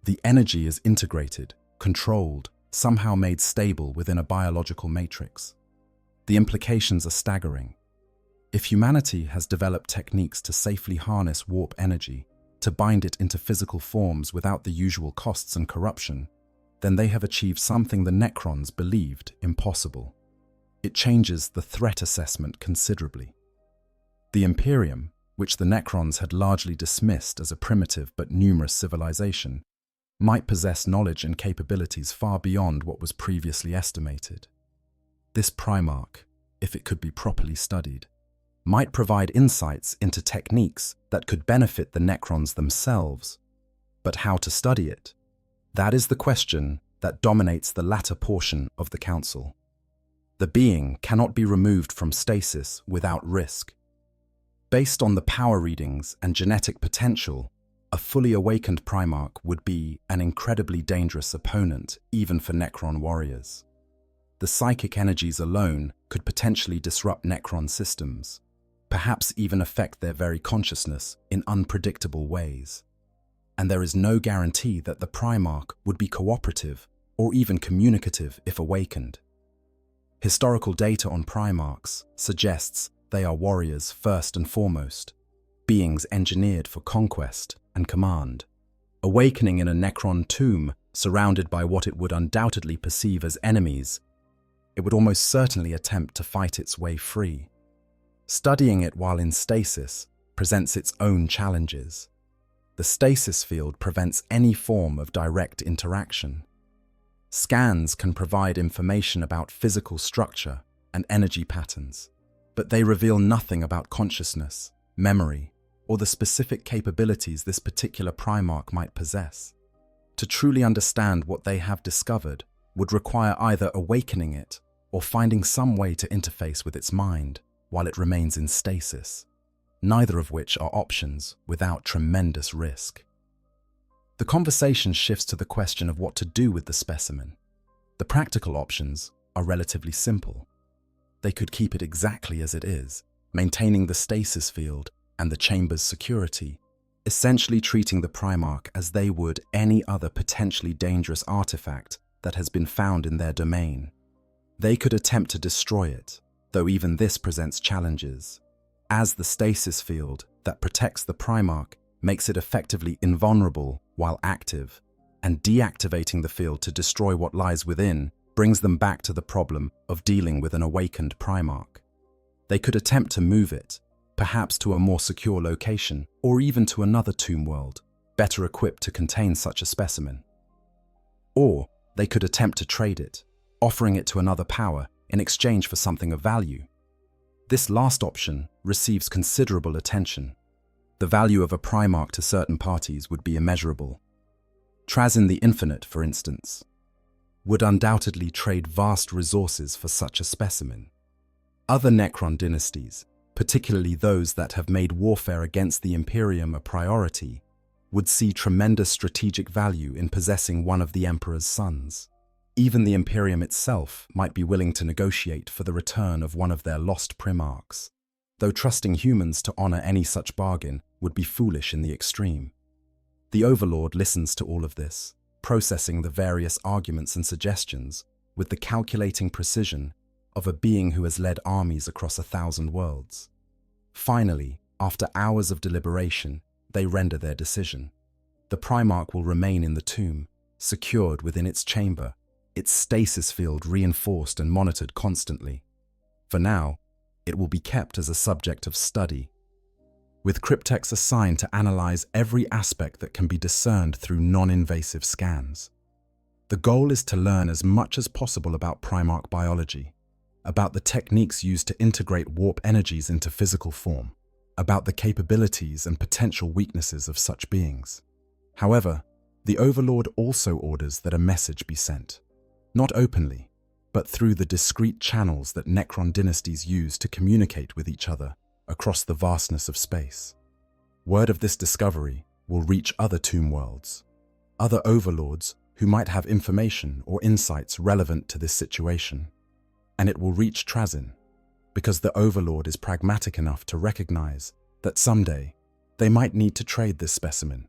The energy is integrated, controlled, somehow made stable within a biological matrix. The implications are staggering. If humanity has developed techniques to safely harness warp energy, to bind it into physical forms without the usual costs and corruption, then they have achieved something the Necrons believed impossible. It changes the threat assessment considerably. The Imperium, which the Necrons had largely dismissed as a primitive but numerous civilization, might possess knowledge and capabilities far beyond what was previously estimated. This Primarch, if it could be properly studied, might provide insights into techniques that could benefit the Necrons themselves. But how to study it? That is the question that dominates the latter portion of the Council. The being cannot be removed from stasis without risk. Based on the power readings and genetic potential, a fully awakened Primarch would be an incredibly dangerous opponent even for Necron warriors. The psychic energies alone could potentially disrupt Necron systems, perhaps even affect their very consciousness in unpredictable ways. And there is no guarantee that the Primarch would be cooperative or even communicative if awakened. Historical data on Primarchs suggests they are warriors first and foremost, beings engineered for conquest and command. Awakening in a Necron tomb surrounded by what it would undoubtedly perceive as enemies, it would almost certainly attempt to fight its way free. Studying it while in stasis presents its own challenges. The stasis field prevents any form of direct interaction. Scans can provide information about physical structure and energy patterns, but they reveal nothing about consciousness, memory, or the specific capabilities this particular Primarch might possess. To truly understand what they have discovered would require either awakening it or finding some way to interface with its mind while it remains in stasis, neither of which are options without tremendous risk. The conversation shifts to the question of what to do with the specimen. The practical options are relatively simple. They could keep it exactly as it is, maintaining the stasis field and the chamber's security, essentially treating the Primarch as they would any other potentially dangerous artifact that has been found in their domain. They could attempt to destroy it, though even this presents challenges, as the stasis field that protects the Primarch makes it effectively invulnerable while active, and deactivating the field to destroy what lies within brings them back to the problem of dealing with an awakened Primarch. They could attempt to move it, perhaps to a more secure location, or even to another tomb world, better equipped to contain such a specimen. Or they could attempt to trade it, offering it to another power in exchange for something of value. This last option receives considerable attention. The value of a Primarch to certain parties would be immeasurable. Trazyn the Infinite, for instance, would undoubtedly trade vast resources for such a specimen. Other Necron dynasties, particularly those that have made warfare against the Imperium a priority, would see tremendous strategic value in possessing one of the Emperor's sons. Even the Imperium itself might be willing to negotiate for the return of one of their lost Primarchs, though trusting humans to honor any such bargain would be foolish in the extreme. The Overlord listens to all of this, processing the various arguments and suggestions with the calculating precision of a being who has led armies across 1,000 worlds. Finally, after hours of deliberation, they render their decision. The Primarch will remain in the tomb, secured within its chamber, its stasis field reinforced and monitored constantly. For now, it will be kept as a subject of study, with cryptechs assigned to analyze every aspect that can be discerned through non-invasive scans. The goal is to learn as much as possible about Primarch biology, about the techniques used to integrate warp energies into physical form, about the capabilities and potential weaknesses of such beings. However, The Overlord also orders that a message be sent, not openly, but through the discreet channels that Necron dynasties use to communicate with each other across the vastness of space. Word of this discovery will reach other tomb worlds, other overlords who might have information or insights relevant to this situation. And it will reach Trazyn, because the Overlord is pragmatic enough to recognize that someday they might need to trade this specimen,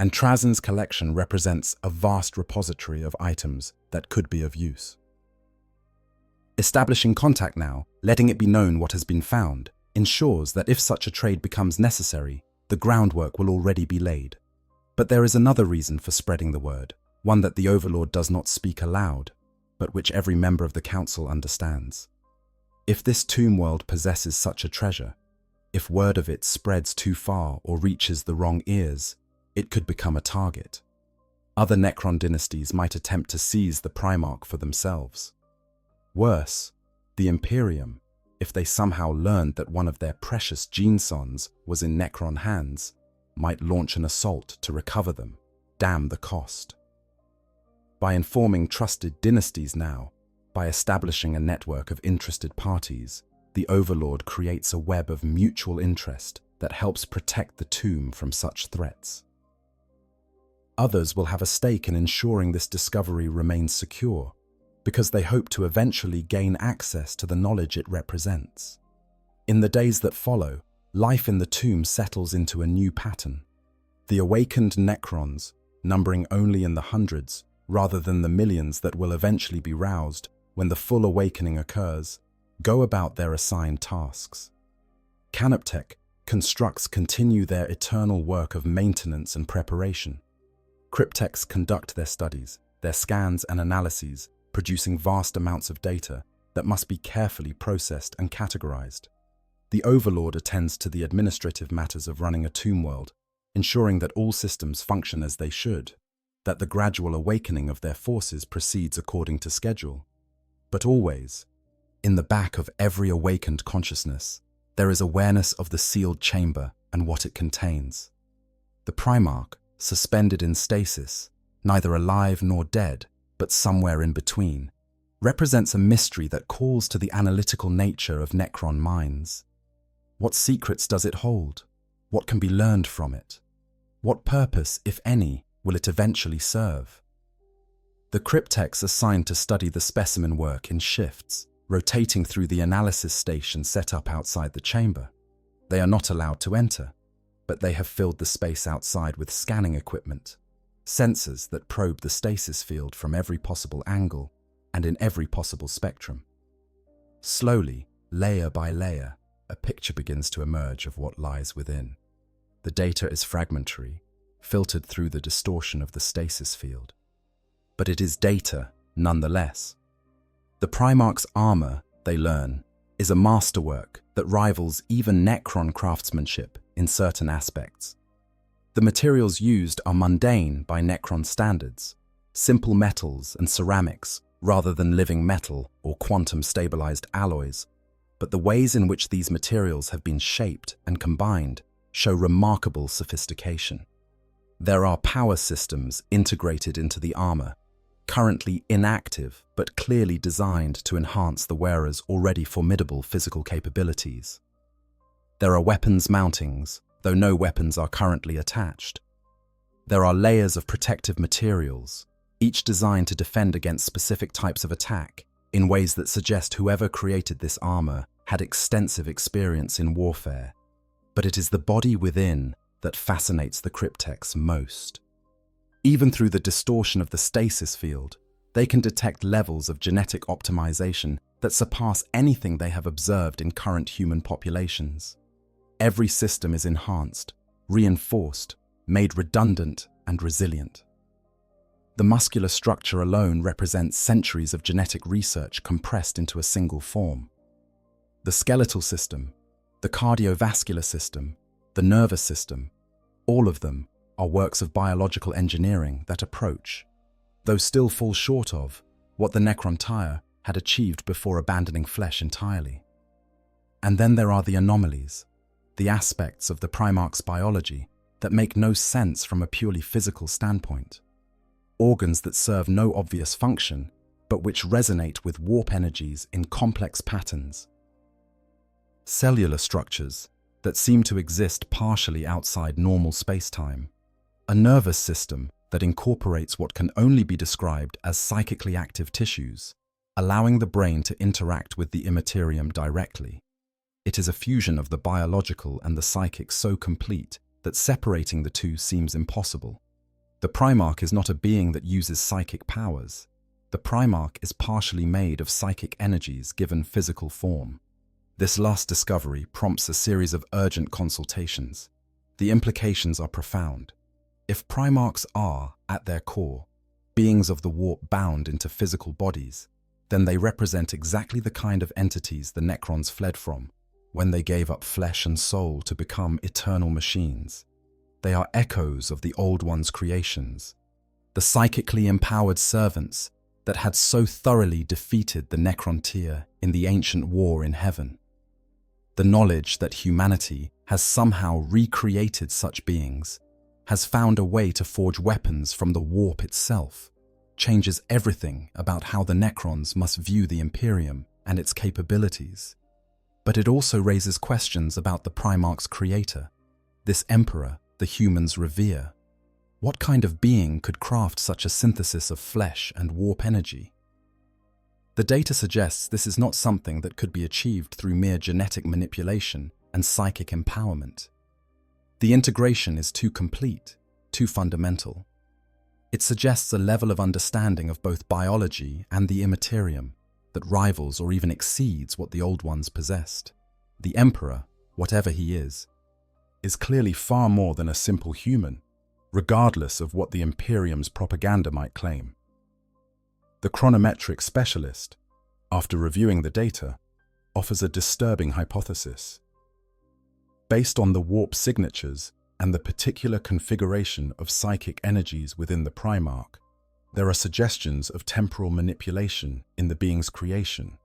and Trazyn's collection represents a vast repository of items that could be of use. Establishing contact now, letting it be known what has been found, ensures that if such a trade becomes necessary, the groundwork will already be laid. But there is another reason for spreading the word, one that the Overlord does not speak aloud, but which every member of the Council understands. If this tomb world possesses such a treasure, if word of it spreads too far or reaches the wrong ears, it could become a target. Other Necron dynasties might attempt to seize the Primarch for themselves. Worse, the Imperium, if they somehow learned that one of their precious gene-sons was in Necron hands, might launch an assault to recover them. Damn the cost. By informing trusted dynasties now, by establishing a network of interested parties, the Overlord creates a web of mutual interest that helps protect the tomb from such threats. Others will have a stake in ensuring this discovery remains secure, because they hope to eventually gain access to the knowledge it represents. In the days that follow, life in the tomb settles into a new pattern. The awakened Necrons, numbering only in the hundreds, rather than the millions that will eventually be roused when the full awakening occurs, go about their assigned tasks. Canoptech constructs continue their eternal work of maintenance and preparation. Cryptechs conduct their studies, their scans and analyses, producing vast amounts of data that must be carefully processed and categorized. The Overlord attends to the administrative matters of running a tomb world, ensuring that all systems function as they should, that the gradual awakening of their forces proceeds according to schedule. But always, in the back of every awakened consciousness, there is awareness of the sealed chamber and what it contains. The Primarch, suspended in stasis, neither alive nor dead, but somewhere in between, represents a mystery that calls to the analytical nature of Necron minds. What secrets does it hold? What can be learned from it? What purpose, if any, will it eventually serve? The cryptechs assigned to study the specimen work in shifts, rotating through the analysis station set up outside the chamber. They are not allowed to enter, but they have filled the space outside with scanning equipment, sensors that probe the stasis field from every possible angle and in every possible spectrum. Slowly, layer by layer, a picture begins to emerge of what lies within. The data is fragmentary, filtered through the distortion of the stasis field. But it is data, nonetheless. The Primarch's armor, they learn, is a masterwork that rivals even Necron craftsmanship in certain aspects. The materials used are mundane by Necron standards, simple metals and ceramics rather than living metal or quantum-stabilized alloys, but the ways in which these materials have been shaped and combined show remarkable sophistication. There are power systems integrated into the armor, currently inactive but clearly designed to enhance the wearer's already formidable physical capabilities. There are weapons mountings, though no weapons are currently attached. There are layers of protective materials, each designed to defend against specific types of attack in ways that suggest whoever created this armor had extensive experience in warfare. But it is the body within that fascinates the cryptechs most. Even through the distortion of the stasis field, they can detect levels of genetic optimization that surpass anything they have observed in current human populations. Every system is enhanced, reinforced, made redundant and resilient. The muscular structure alone represents centuries of genetic research compressed into a single form. The skeletal system, the cardiovascular system, the nervous system, all of them are works of biological engineering that approach, though still fall short of, what the Necron had achieved before abandoning flesh entirely. And then there are the anomalies, the aspects of the Primarch's biology that make no sense from a purely physical standpoint. organs that serve no obvious function, but which resonate with warp energies in complex patterns. Cellular structures that seem to exist partially outside normal space-time. A nervous system that incorporates what can only be described as psychically active tissues, allowing the brain to interact with the immaterium directly. It is a fusion of the biological and the psychic so complete that separating the two seems impossible. The Primarch is not a being that uses psychic powers. The Primarch is partially made of psychic energies given physical form. This last discovery prompts a series of urgent consultations. The implications are profound. If Primarchs are, at their core, beings of the warp bound into physical bodies, then they represent exactly the kind of entities the Necrons fled from when they gave up flesh and soul to become eternal machines. They are echoes of the Old One's creations, the psychically empowered servants that had so thoroughly defeated the Necrontyr in the ancient war in heaven. The knowledge that humanity has somehow recreated such beings, has found a way to forge weapons from the warp itself, changes everything about how the Necrons must view the Imperium and its capabilities. But it also raises questions about the Primarch's creator, this emperor the humans revere. What kind of being could craft such a synthesis of flesh and warp energy? The data suggests this is not something that could be achieved through mere genetic manipulation and psychic empowerment. The integration is too complete, too fundamental. It suggests a level of understanding of both biology and the immaterium that rivals or even exceeds what the Old Ones possessed. The Emperor, whatever he is clearly far more than a simple human, regardless of what the Imperium's propaganda might claim. The chronometric specialist, after reviewing the data, offers a disturbing hypothesis. Based on the warp signatures and the particular configuration of psychic energies within the Primarch, there are suggestions of temporal manipulation in the being's creation.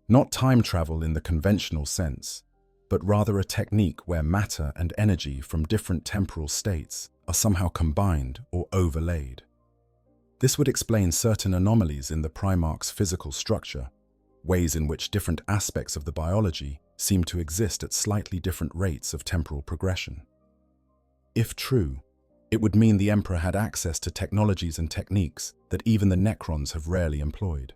Not time travel in the conventional sense, but rather a technique where matter and energy from different temporal states are somehow combined or overlaid. This would explain certain anomalies in the Primarch's physical structure, ways in which different aspects of the biology seem to exist at slightly different rates of temporal progression. If true, it would mean the Emperor had access to technologies and techniques that even the Necrons have rarely employed.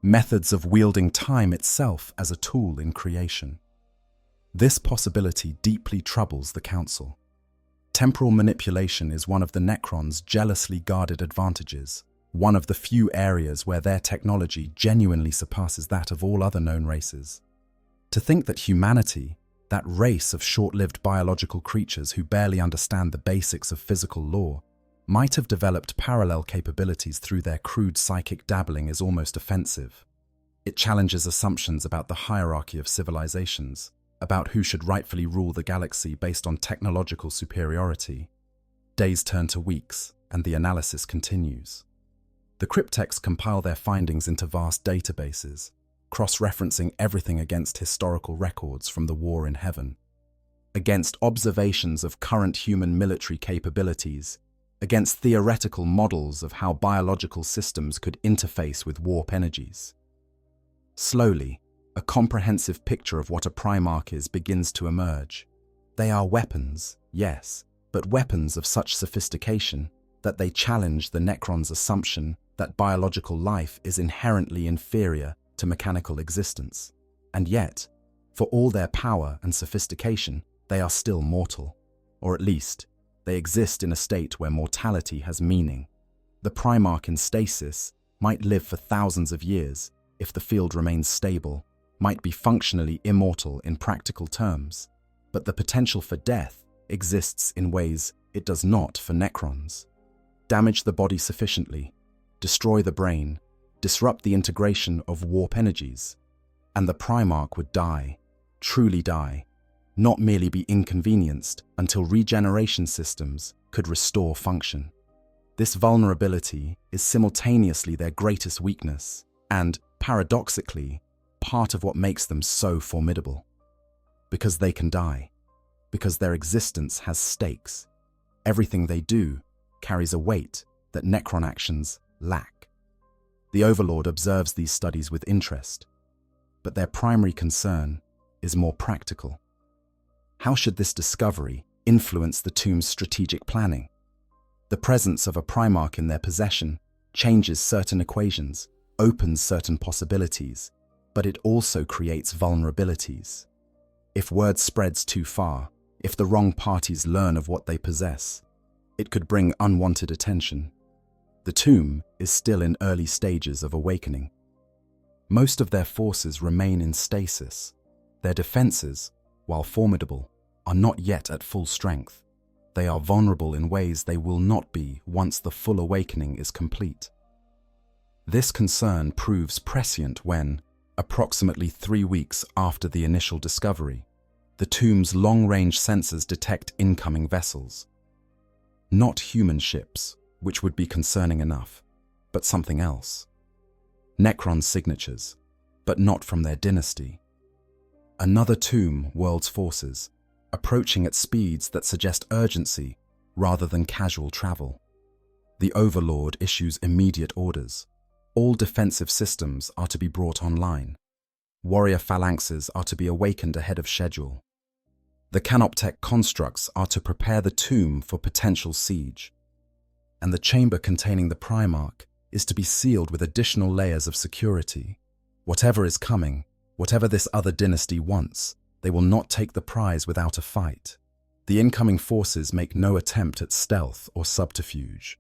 Methods of wielding time itself as a tool in creation. This possibility deeply troubles the Council. Temporal manipulation is one of the Necrons' jealously guarded advantages, one of the few areas where their technology genuinely surpasses that of all other known races. To think that humanity, that race of short-lived biological creatures who barely understand the basics of physical law, might have developed parallel capabilities through their crude psychic dabbling is almost offensive. It challenges assumptions about the hierarchy of civilizations, about who should rightfully rule the galaxy based on technological superiority. Days turn to weeks, and the analysis continues. The cryptechs compile their findings into vast databases, cross-referencing everything against historical records from the war in heaven, against observations of current human military capabilities, against theoretical models of how biological systems could interface with warp energies. Slowly, a comprehensive picture of what a Primarch is begins to emerge. They are weapons, yes, but weapons of such sophistication that they challenge the Necrons' assumption that biological life is inherently inferior to mechanical existence. And yet, for all their power and sophistication, they are still mortal. Or at least, they exist in a state where mortality has meaning. The Primarch in stasis might live for thousands of years if the field remains stable, might be functionally immortal in practical terms, but the potential for death exists in ways it does not for Necrons. Damage the body sufficiently, destroy the brain, disrupt the integration of warp energies, and the Primarch would die, truly die, not merely be inconvenienced until regeneration systems could restore function. This vulnerability is simultaneously their greatest weakness and, paradoxically, part of what makes them so formidable. Because they can die, because their existence has stakes. Everything they do carries a weight, that Necron actions lack. The Overlord observes these studies with interest, but their primary concern is more practical. How should this discovery influence the tomb's strategic planning? The presence of a Primarch in their possession changes certain equations, opens certain possibilities, but it also creates vulnerabilities. If word spreads too far, if the wrong parties learn of what they possess, it could bring unwanted attention. The tomb is still in early stages of awakening. Most of their forces remain in stasis. Their defenses, while formidable, are not yet at full strength. They are vulnerable in ways they will not be once the full awakening is complete. This concern proves prescient when, approximately 3 weeks after the initial discovery, the tomb's long-range sensors detect incoming vessels. Not human ships, which would be concerning enough, but something else. Necron signatures, but not from their dynasty. Another tomb world's forces, approaching at speeds that suggest urgency rather than casual travel. The Overlord issues immediate orders. All defensive systems are to be brought online. Warrior phalanxes are to be awakened ahead of schedule. The Canoptech constructs are to prepare the tomb for potential siege. And the chamber containing the Primarch is to be sealed with additional layers of security. Whatever is coming, whatever this other dynasty wants, they will not take the prize without a fight. The incoming forces make no attempt at stealth or subterfuge.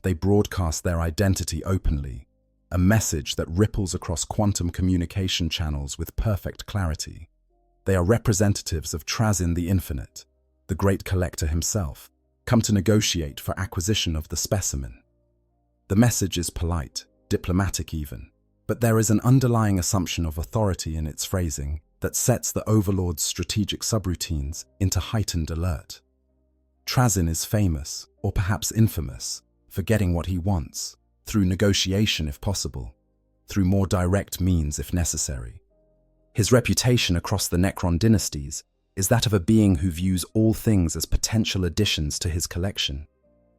They broadcast their identity openly, a message that ripples across quantum communication channels with perfect clarity. They are representatives of Trazyn the Infinite, the Great Collector himself, come to negotiate for acquisition of the specimen. The message is polite, diplomatic even, but there is an underlying assumption of authority in its phrasing that sets the Overlord's strategic subroutines into heightened alert. Trazyn is famous, or perhaps infamous, for getting what he wants, through negotiation if possible, through more direct means if necessary. His reputation across the Necron dynasties is that of a being who views all things as potential additions to his collection,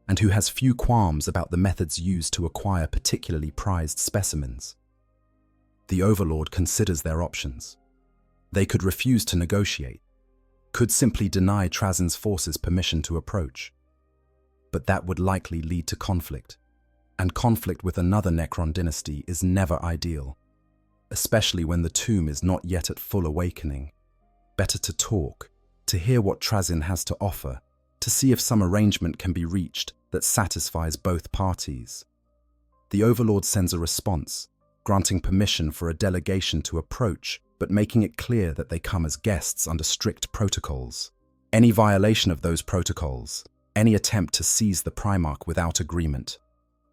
and who has few qualms about the methods used to acquire particularly prized specimens. The Overlord considers their options. They could refuse to negotiate, could simply deny Trazyn's forces permission to approach. But that would likely lead to conflict, and conflict with another Necron dynasty is never ideal, especially when the tomb is not yet at full awakening. Better to talk, to hear what Trazyn has to offer, to see if some arrangement can be reached that satisfies both parties. The Overlord sends a response, granting permission for a delegation to approach, but making it clear that they come as guests under strict protocols. Any violation of those protocols, any attempt to seize the Primarch without agreement,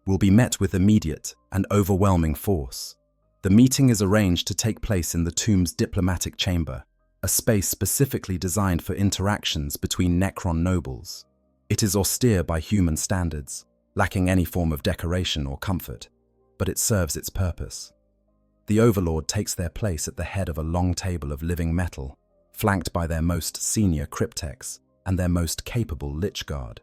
will be met with immediate and overwhelming force. The meeting is arranged to take place in the tomb's diplomatic chamber, a space specifically designed for interactions between Necron nobles. It is austere by human standards, lacking any form of decoration or comfort, but it serves its purpose. The Overlord takes their place at the head of a long table of living metal, flanked by their most senior cryptex and their most capable Lich Guard.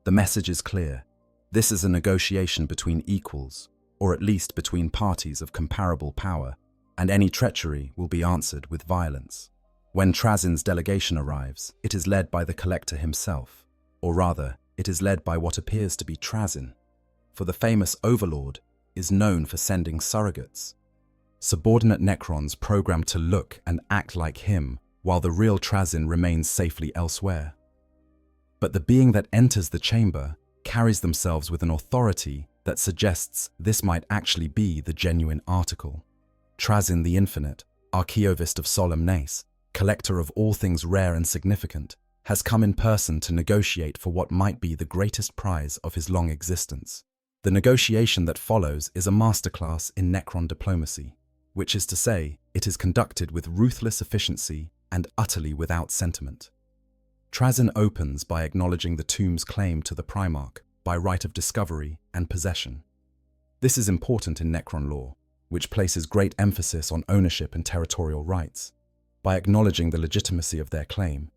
The message is clear. This is a negotiation between equals, or at least between parties of comparable power, and any treachery will be answered with violence. When Trazyn's delegation arrives, it is led by the Collector himself, or rather, it is led by what appears to be Trazyn, for the famous Overlord is known for sending surrogates. Subordinate Necrons programmed to look and act like him, while the real Trazyn remains safely elsewhere. But the being that enters the chamber carries themselves with an authority that suggests this might actually be the genuine article. Trazyn the Infinite, Archaeovist of Solemnace, collector of all things rare and significant, has come in person to negotiate for what might be the greatest prize of his long existence. The negotiation that follows is a masterclass in Necron diplomacy, which is to say, it is conducted with ruthless efficiency and utterly without sentiment. Trazyn opens by acknowledging the tomb's claim to the Primarch by right of discovery and possession. This is important in Necron law, which places great emphasis on ownership and territorial rights. By acknowledging the legitimacy of their claim,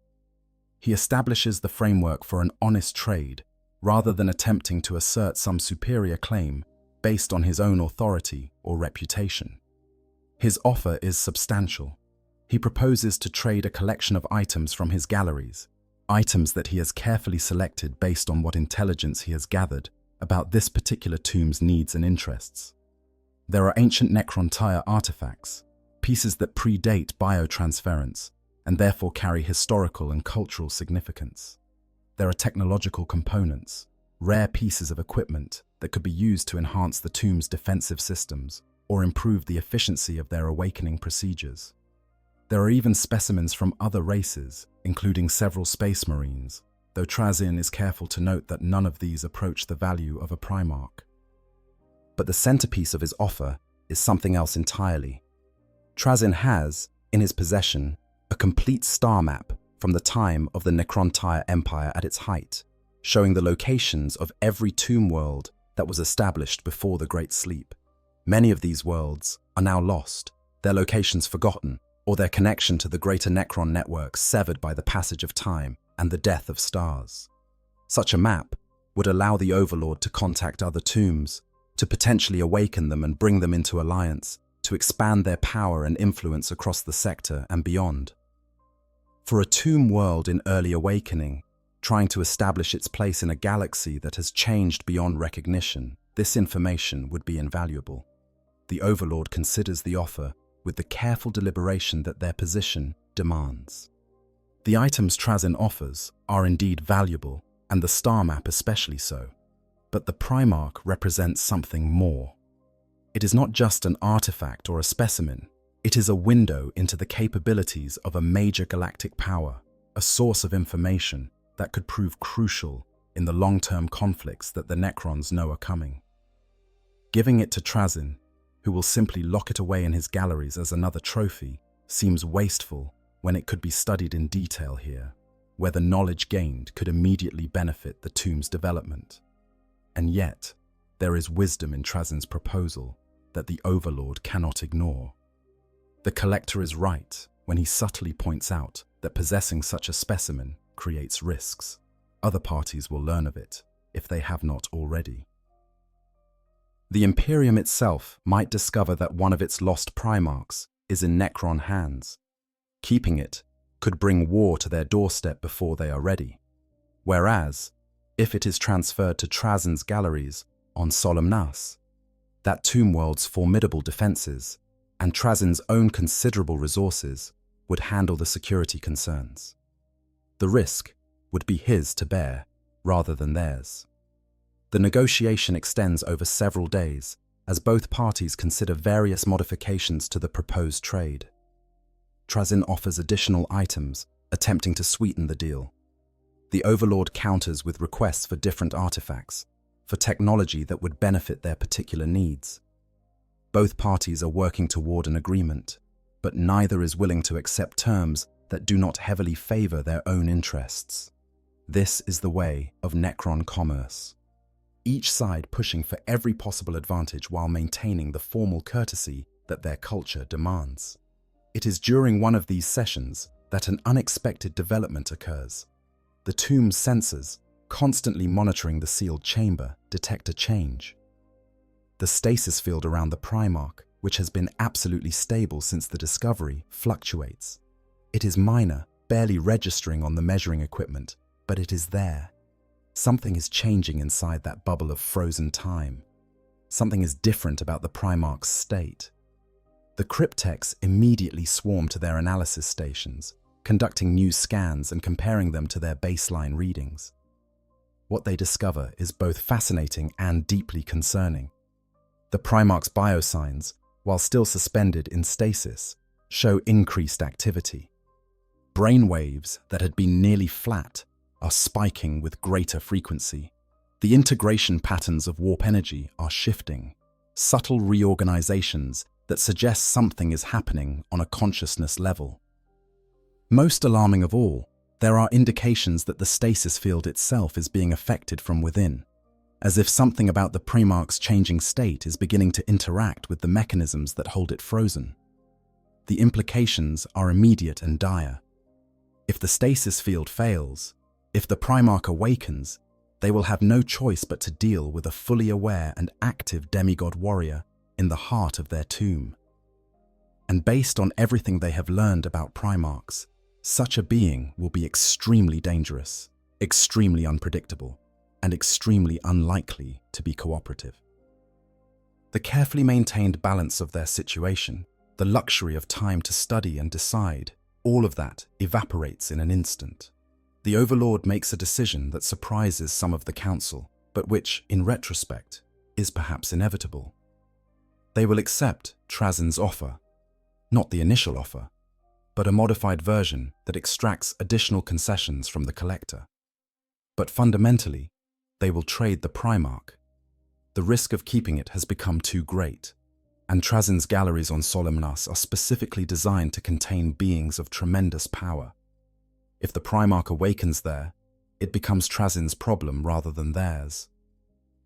he establishes the framework for an honest trade rather than attempting to assert some superior claim based on his own authority or reputation. His offer is substantial. He proposes to trade a collection of items from his galleries, items that he has carefully selected based on what intelligence he has gathered about this particular tomb's needs and interests. There are ancient Necron tire artifacts, pieces that predate biotransference and therefore carry historical and cultural significance. There are technological components, rare pieces of equipment that could be used to enhance the tomb's defensive systems or improve the efficiency of their awakening procedures. There are even specimens from other races, including several space marines, though Trazyn is careful to note that none of these approach the value of a Primarch. But the centerpiece of his offer is something else entirely. Trazyn has, in his possession, a complete star map from the time of the Necron Empire at its height, showing the locations of every tomb world that was established before the Great Sleep. Many of these worlds are now lost, their locations forgotten, or their connection to the greater Necron network severed by the passage of time and the death of stars. Such a map would allow the Overlord to contact other tombs, to potentially awaken them and bring them into alliance, to expand their power and influence across the sector and beyond. For a tomb world in early awakening, trying to establish its place in a galaxy that has changed beyond recognition, this information would be invaluable. The Overlord considers the offer with the careful deliberation that their position demands. The items Trazyn offers are indeed valuable, and the star map especially so. But the Primarch represents something more. It is not just an artifact or a specimen. It is a window into the capabilities of a major galactic power, a source of information that could prove crucial in the long-term conflicts that the Necrons know are coming. Giving it to Trazyn, who will simply lock it away in his galleries as another trophy, seems wasteful when it could be studied in detail here, where the knowledge gained could immediately benefit the tomb's development. And yet, there is wisdom in Trazyn's proposal that the Overlord cannot ignore. The collector is right when he subtly points out that possessing such a specimen creates risks. Other parties will learn of it, if they have not already. The Imperium itself might discover that one of its lost Primarchs is in Necron hands. Keeping it could bring war to their doorstep before they are ready. Whereas, if it is transferred to Trazyn's galleries on Solemnas, that tomb world's formidable defenses and Trazyn's own considerable resources would handle the security concerns. The risk would be his to bear rather than theirs. The negotiation extends over several days as both parties consider various modifications to the proposed trade. Trazyn offers additional items, attempting to sweeten the deal. The Overlord counters with requests for different artifacts, for technology that would benefit their particular needs. Both parties are working toward an agreement, but neither is willing to accept terms that do not heavily favor their own interests. This is the way of Necron commerce. Each side pushing for every possible advantage while maintaining the formal courtesy that their culture demands. It is during one of these sessions that an unexpected development occurs. The tomb's sensors, constantly monitoring the sealed chamber, detect a change. The stasis field around the Primarch, which has been absolutely stable since the discovery, fluctuates. It is minor, barely registering on the measuring equipment, but it is there. Something is changing inside that bubble of frozen time. Something is different about the Primarch's state. The cryptechs immediately swarm to their analysis stations, conducting new scans and comparing them to their baseline readings. What they discover is both fascinating and deeply concerning. The Primarch's biosigns, while still suspended in stasis, show increased activity. Brainwaves that had been nearly flat are spiking with greater frequency. The integration patterns of warp energy are shifting, subtle reorganizations that suggest something is happening on a consciousness level. Most alarming of all, there are indications that the stasis field itself is being affected from within, as if something about the Primarch's changing state is beginning to interact with the mechanisms that hold it frozen. The implications are immediate and dire. If the stasis field fails, if the Primarch awakens, They will have no choice but to deal with a fully aware and active demigod warrior in the heart of their tomb. And based on everything they have learned about Primarchs, such a being will be extremely dangerous, extremely unpredictable, and extremely unlikely to be cooperative. The carefully maintained balance of their situation, the luxury of time to study and decide, all of that evaporates in an instant. The Overlord makes a decision that surprises some of the Council, but which, in retrospect, is perhaps inevitable. They will accept Trazin's offer, not the initial offer, but a modified version that extracts additional concessions from the Collector. But fundamentally, they will trade the Primarch. The risk of keeping it has become too great, and Trazin's galleries on Solemnas are specifically designed to contain beings of tremendous power. If the Primarch awakens there, it becomes Trazin's problem rather than theirs.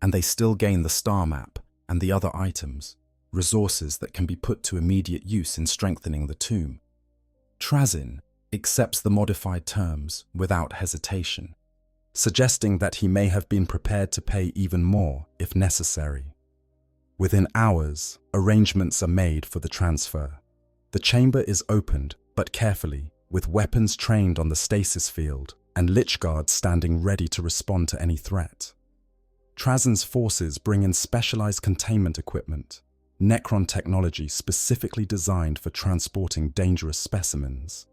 And they still gain the star map and the other items, resources that can be put to immediate use in strengthening the tomb. Trazin accepts the modified terms without hesitation, suggesting that he may have been prepared to pay even more if necessary. Within hours, arrangements are made for the transfer. The chamber is opened, but carefully, with weapons trained on the stasis field and lich guards standing ready to respond to any threat. Trazin's forces bring in specialized containment equipment, Necron technology specifically designed for transporting dangerous specimens.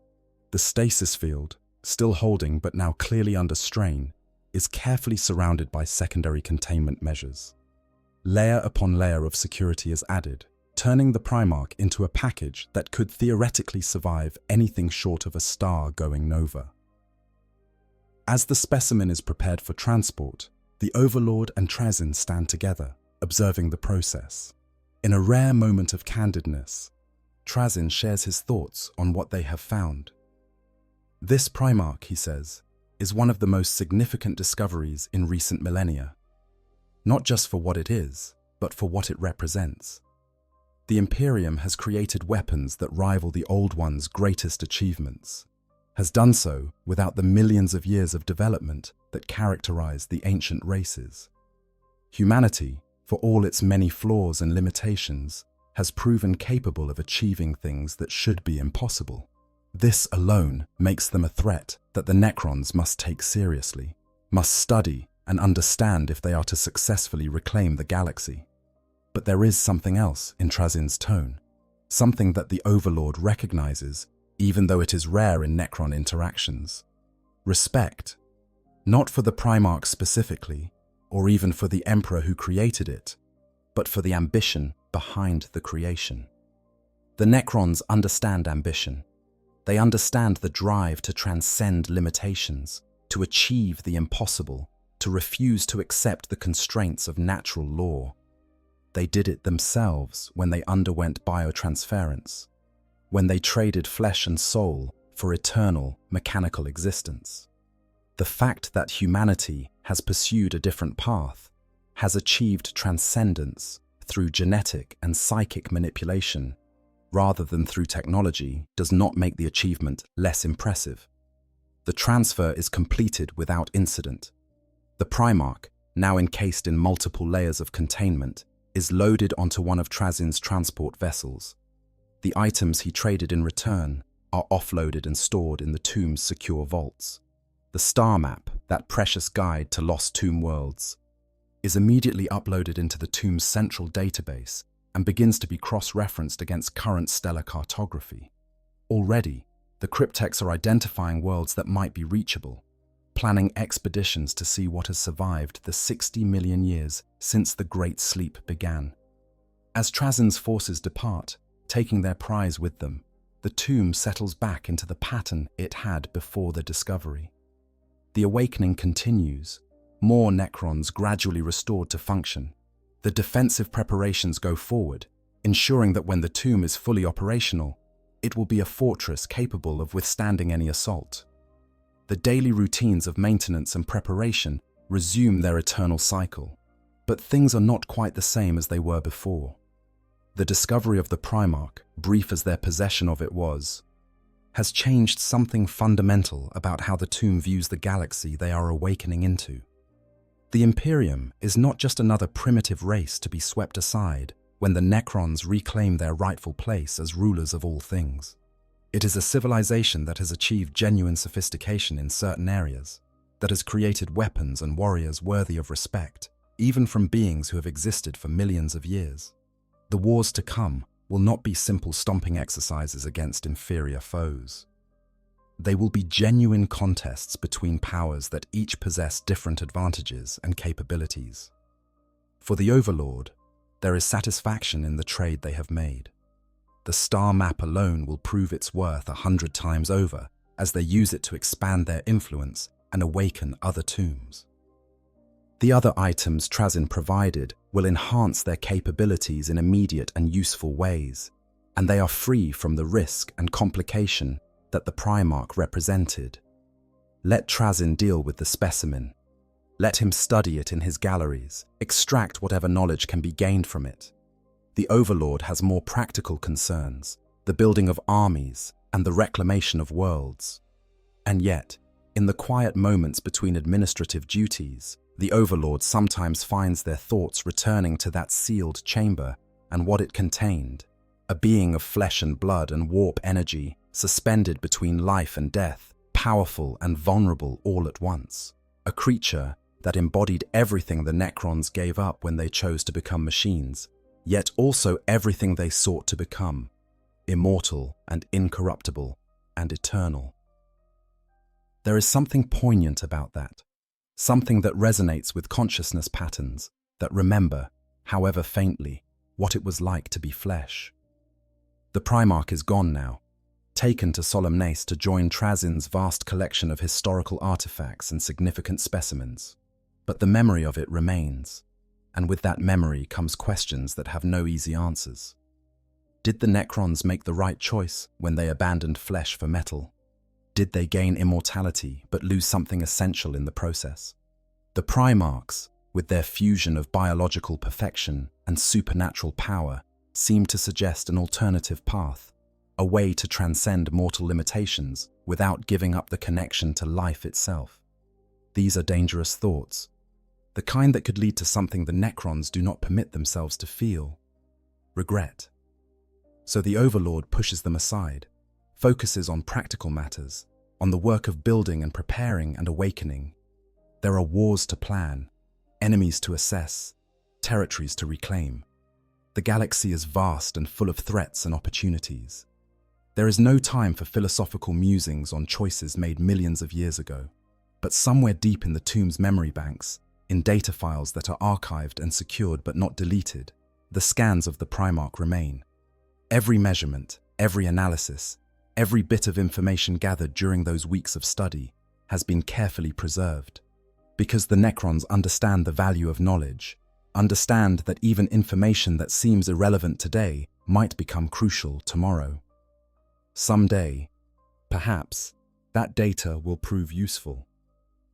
The stasis field, still holding but now clearly under strain, is carefully surrounded by secondary containment measures. Layer upon layer of security is added, turning the Primarch into a package that could theoretically survive anything short of a star going nova. As the specimen is prepared for transport, the Overlord and Trazin stand together, observing the process. In a rare moment of candidness, Trazin shares his thoughts on what they have found. This Primarch, he says, is one of the most significant discoveries in recent millennia, not just for what it is, but for what it represents. The Imperium has created weapons that rival the Old One's greatest achievements, has done so without the millions of years of development that characterize the ancient races. Humanity, for all its many flaws and limitations, has proven capable of achieving things that should be impossible. This alone makes them a threat that the Necrons must take seriously, must study and understand if they are to successfully reclaim the galaxy. But there is something else in Trazin's tone, something that the Overlord recognizes even though it is rare in Necron interactions. Respect, not for the Primarch specifically, or even for the Emperor who created it, but for the ambition behind the creation. The Necrons understand ambition. They understand the drive to transcend limitations, to achieve the impossible, to refuse to accept the constraints of natural law. They did it themselves when they underwent biotransference, when they traded flesh and soul for eternal mechanical existence. The fact that humanity has pursued a different path, has achieved transcendence through genetic and psychic manipulation, rather than through technology, does not make the achievement less impressive. The transfer is completed without incident. The Primarch, now encased in multiple layers of containment, is loaded onto one of Trazin's transport vessels. The items he traded in return are offloaded and stored in the tomb's secure vaults. The star map, that precious guide to lost tomb worlds, is immediately uploaded into the tomb's central database and begins to be cross-referenced against current stellar cartography. Already, the cryptechs are identifying worlds that might be reachable, planning expeditions to see what has survived the 60 million years since the Great Sleep began. As Trazin's forces depart, taking their prize with them, the tomb settles back into the pattern it had before the discovery. The awakening continues, more Necrons gradually restored to function. The defensive preparations go forward, ensuring that when the tomb is fully operational, it will be a fortress capable of withstanding any assault. The daily routines of maintenance and preparation resume their eternal cycle, but things are not quite the same as they were before. The discovery of the Primarch, brief as their possession of it was, has changed something fundamental about how the tomb views the galaxy they are awakening into. The Imperium is not just another primitive race to be swept aside when the Necrons reclaim their rightful place as rulers of all things. It is a civilization that has achieved genuine sophistication in certain areas, that has created weapons and warriors worthy of respect, even from beings who have existed for millions of years. The wars to come will not be simple stomping exercises against inferior foes. They will be genuine contests between powers that each possess different advantages and capabilities. For the Overlord, there is satisfaction in the trade they have made. The star map alone will prove its worth 100 times over as they use it to expand their influence and awaken other tombs. The other items Trazyn provided will enhance their capabilities in immediate and useful ways, and they are free from the risk and complication that the Primarch represented. Let Trazyn deal with the specimen. Let him study it in his galleries, extract whatever knowledge can be gained from it. The Overlord has more practical concerns, the building of armies and the reclamation of worlds. And yet, in the quiet moments between administrative duties, the Overlord sometimes finds their thoughts returning to that sealed chamber and what it contained, a being of flesh and blood and warp energy, suspended between life and death, powerful and vulnerable all at once. A creature that embodied everything the Necrons gave up when they chose to become machines, yet also everything they sought to become, immortal and incorruptible and eternal. There is something poignant about that, something that resonates with consciousness patterns that remember, however faintly, what it was like to be flesh. The Primarch is gone now, taken to Solemnace to join Trazyn's vast collection of historical artifacts and significant specimens. But the memory of it remains, and with that memory comes questions that have no easy answers. Did the Necrons make the right choice when they abandoned flesh for metal? Did they gain immortality but lose something essential in the process? The Primarchs, with their fusion of biological perfection and supernatural power, seem to suggest an alternative path, a way to transcend mortal limitations without giving up the connection to life itself. These are dangerous thoughts, the kind that could lead to something the Necrons do not permit themselves to feel: regret. So the Overlord pushes them aside, focuses on practical matters, on the work of building and preparing and awakening. There are wars to plan, enemies to assess, territories to reclaim. The galaxy is vast and full of threats and opportunities. There is no time for philosophical musings on choices made millions of years ago. But somewhere deep in the tomb's memory banks, in data files that are archived and secured but not deleted, the scans of the Primarch remain. Every measurement, every analysis, every bit of information gathered during those weeks of study has been carefully preserved. Because the Necrons understand the value of knowledge, understand that even information that seems irrelevant today might become crucial tomorrow. Someday, perhaps, that data will prove useful.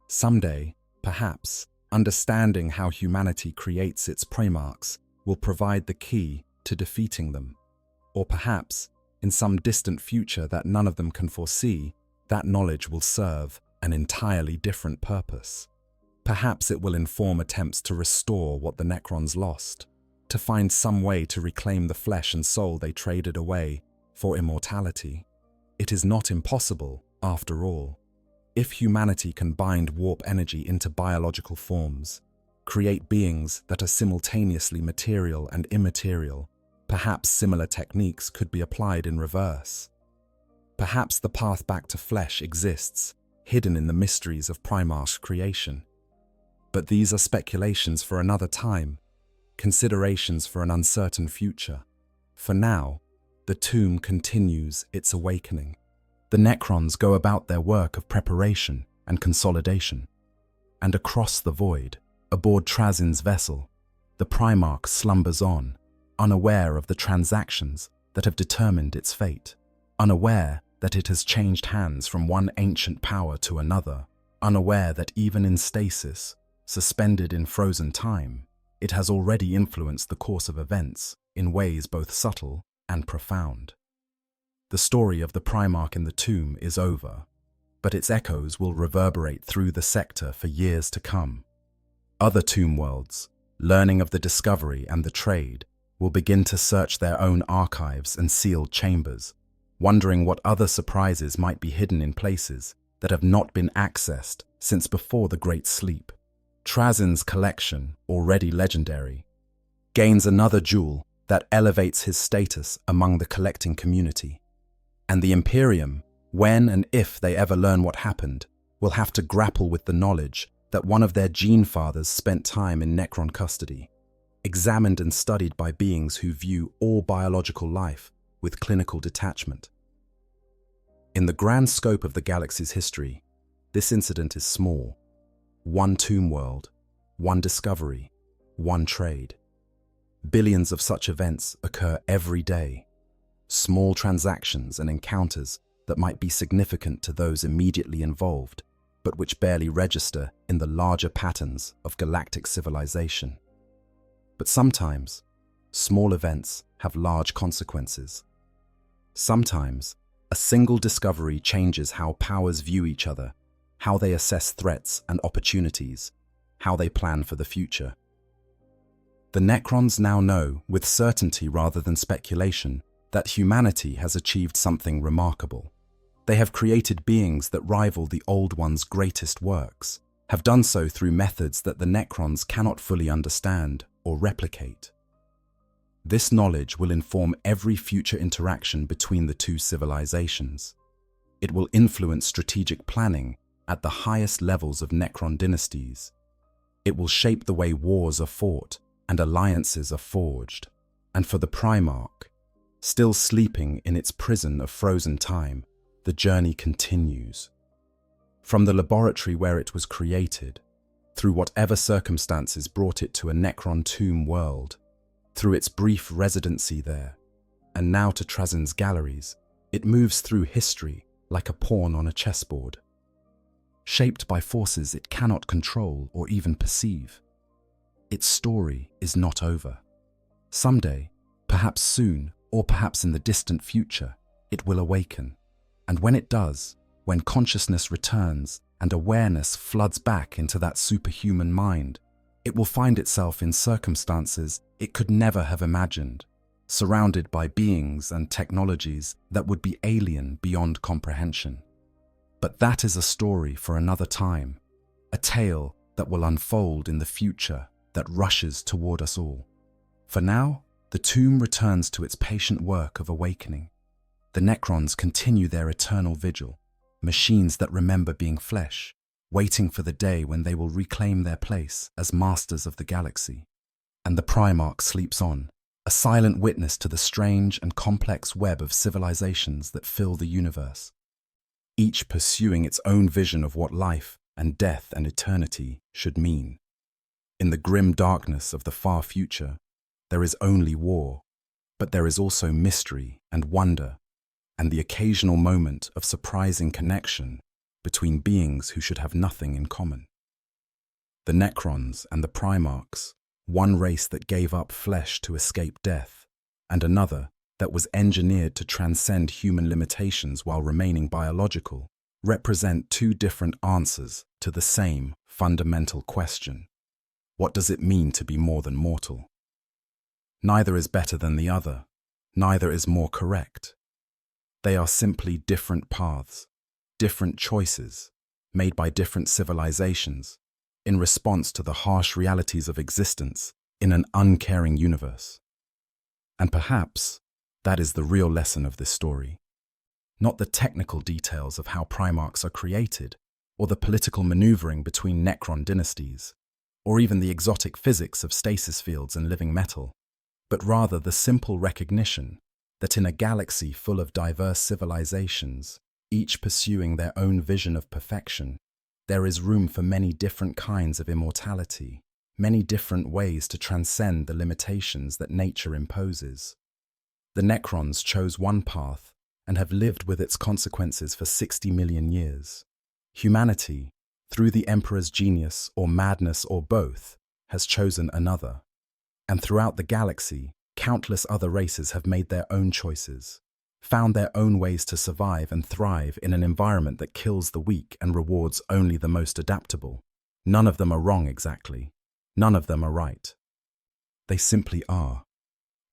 Someday, perhaps, understanding how humanity creates its Primarchs will provide the key to defeating them. Or perhaps, in some distant future that none of them can foresee, that knowledge will serve an entirely different purpose. Perhaps it will inform attempts to restore what the Necrons lost, to find some way to reclaim the flesh and soul they traded away for immortality. It is not impossible, after all. If humanity can bind warp energy into biological forms, create beings that are simultaneously material and immaterial, perhaps similar techniques could be applied in reverse. Perhaps the path back to flesh exists, hidden in the mysteries of Primarch creation. But these are speculations for another time, considerations for an uncertain future. For now, the tomb continues its awakening. The Necrons go about their work of preparation and consolidation. And across the void, aboard Trazyn's vessel, the Primarch slumbers on, unaware of the transactions that have determined its fate, unaware that it has changed hands from one ancient power to another, unaware that even in stasis, suspended in frozen time, it has already influenced the course of events in ways both subtle and profound. The story of the Primarch in the tomb is over, but its echoes will reverberate through the sector for years to come. Other tomb worlds, learning of the discovery and the trade, will begin to search their own archives and sealed chambers, wondering what other surprises might be hidden in places that have not been accessed since before the Great Sleep. Trazin's collection, already legendary, gains another jewel that elevates his status among the collecting community. And the Imperium, when and if they ever learn what happened, will have to grapple with the knowledge that one of their gene fathers spent time in Necron custody, examined and studied by beings who view all biological life with clinical detachment. In the grand scope of the galaxy's history, this incident is small. One tomb world, one discovery, one trade. Billions of such events occur every day. Small transactions and encounters that might be significant to those immediately involved, but which barely register in the larger patterns of galactic civilization. But sometimes, small events have large consequences. Sometimes, a single discovery changes how powers view each other, how they assess threats and opportunities, how they plan for the future. The Necrons now know, with certainty rather than speculation, that humanity has achieved something remarkable. They have created beings that rival the Old One's greatest works, have done so through methods that the Necrons cannot fully understand or replicate. This knowledge will inform every future interaction between the two civilizations. It will influence strategic planning at the highest levels of Necron dynasties. It will shape the way wars are fought and alliances are forged. And for the Primarch, still sleeping in its prison of frozen time, the journey continues. From the laboratory where it was created, through whatever circumstances brought it to a Necron tomb world, through its brief residency there, and now to Trazin's galleries, it moves through history like a pawn on a chessboard, shaped by forces it cannot control or even perceive. Its story is not over. Someday, perhaps soon, or perhaps in the distant future, it will awaken. And when it does, when consciousness returns and awareness floods back into that superhuman mind, it will find itself in circumstances it could never have imagined, surrounded by beings and technologies that would be alien beyond comprehension. But that is a story for another time, a tale that will unfold in the future that rushes toward us all. For now, the tomb returns to its patient work of awakening. The Necrons continue their eternal vigil, machines that remember being flesh, waiting for the day when they will reclaim their place as masters of the galaxy. And the Primarch sleeps on, a silent witness to the strange and complex web of civilizations that fill the universe, each pursuing its own vision of what life and death and eternity should mean. In the grim darkness of the far future, there is only war, but there is also mystery and wonder, and the occasional moment of surprising connection between beings who should have nothing in common. The Necrons and the Primarchs, one race that gave up flesh to escape death, and another that was engineered to transcend human limitations while remaining biological, represent two different answers to the same fundamental question. What does it mean to be more than mortal? Neither is better than the other, neither is more correct. They are simply different paths, different choices, made by different civilizations, in response to the harsh realities of existence in an uncaring universe. And perhaps that is the real lesson of this story. Not the technical details of how Primarchs are created, or the political maneuvering between Necron dynasties, or even the exotic physics of stasis fields and living metal, but rather the simple recognition that in a galaxy full of diverse civilizations, each pursuing their own vision of perfection, there is room for many different kinds of immortality, many different ways to transcend the limitations that nature imposes. The Necrons chose one path and have lived with its consequences for 60 million years. Humanity, through the Emperor's genius or madness or both, has chosen another. And throughout the galaxy, countless other races have made their own choices, found their own ways to survive and thrive in an environment that kills the weak and rewards only the most adaptable. None of them are wrong exactly. None of them are right. They simply are,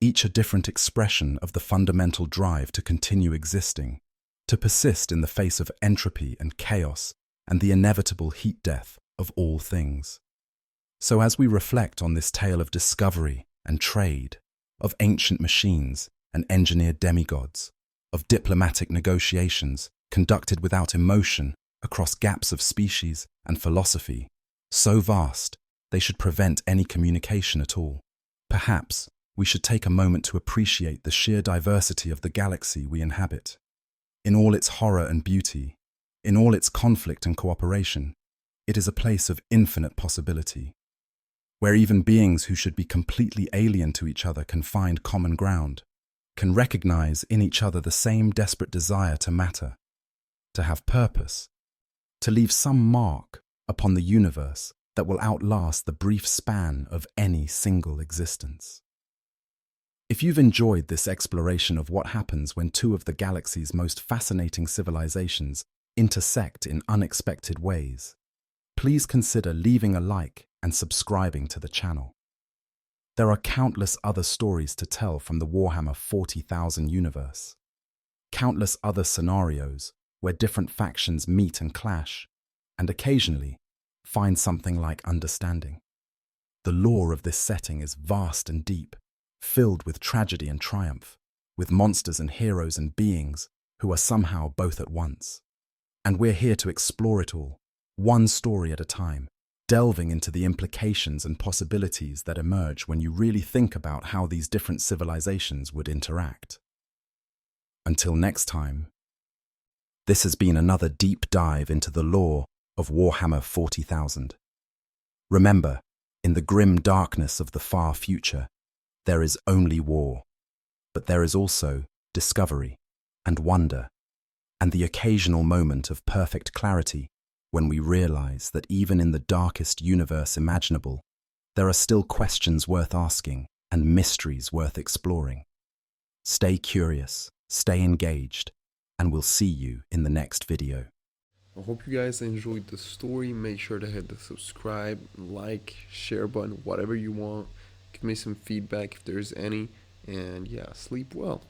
each a different expression of the fundamental drive to continue existing, to persist in the face of entropy and chaos and the inevitable heat death of all things. So as we reflect on this tale of discovery and trade, of ancient machines and engineered demigods, of diplomatic negotiations conducted without emotion across gaps of species and philosophy, so vast they should prevent any communication at all, perhaps we should take a moment to appreciate the sheer diversity of the galaxy we inhabit. In all its horror and beauty, in all its conflict and cooperation, it is a place of infinite possibility, where even beings who should be completely alien to each other can find common ground, can recognize in each other the same desperate desire to matter, to have purpose, to leave some mark upon the universe that will outlast the brief span of any single existence. If you've enjoyed this exploration of what happens when two of the galaxy's most fascinating civilizations intersect in unexpected ways, please consider leaving a like and subscribing to the channel. There are countless other stories to tell from the Warhammer 40,000 universe. Countless other scenarios where different factions meet and clash, and occasionally find something like understanding. The lore of this setting is vast and deep, filled with tragedy and triumph, with monsters and heroes and beings who are somehow both at once. And we're here to explore it all, one story at a time, delving into the implications and possibilities that emerge when you really think about how these different civilizations would interact. Until next time, this has been another deep dive into the lore of Warhammer 40,000. Remember, in the grim darkness of the far future, there is only war, but there is also discovery and wonder, and the occasional moment of perfect clarity when we realize that even in the darkest universe imaginable, there are still questions worth asking and mysteries worth exploring. Stay curious, stay engaged, and we'll see you in the next video. I hope you guys enjoyed the story. Make sure to hit the subscribe, like, share button, whatever you want. Give me some feedback if there's any. And yeah, sleep well.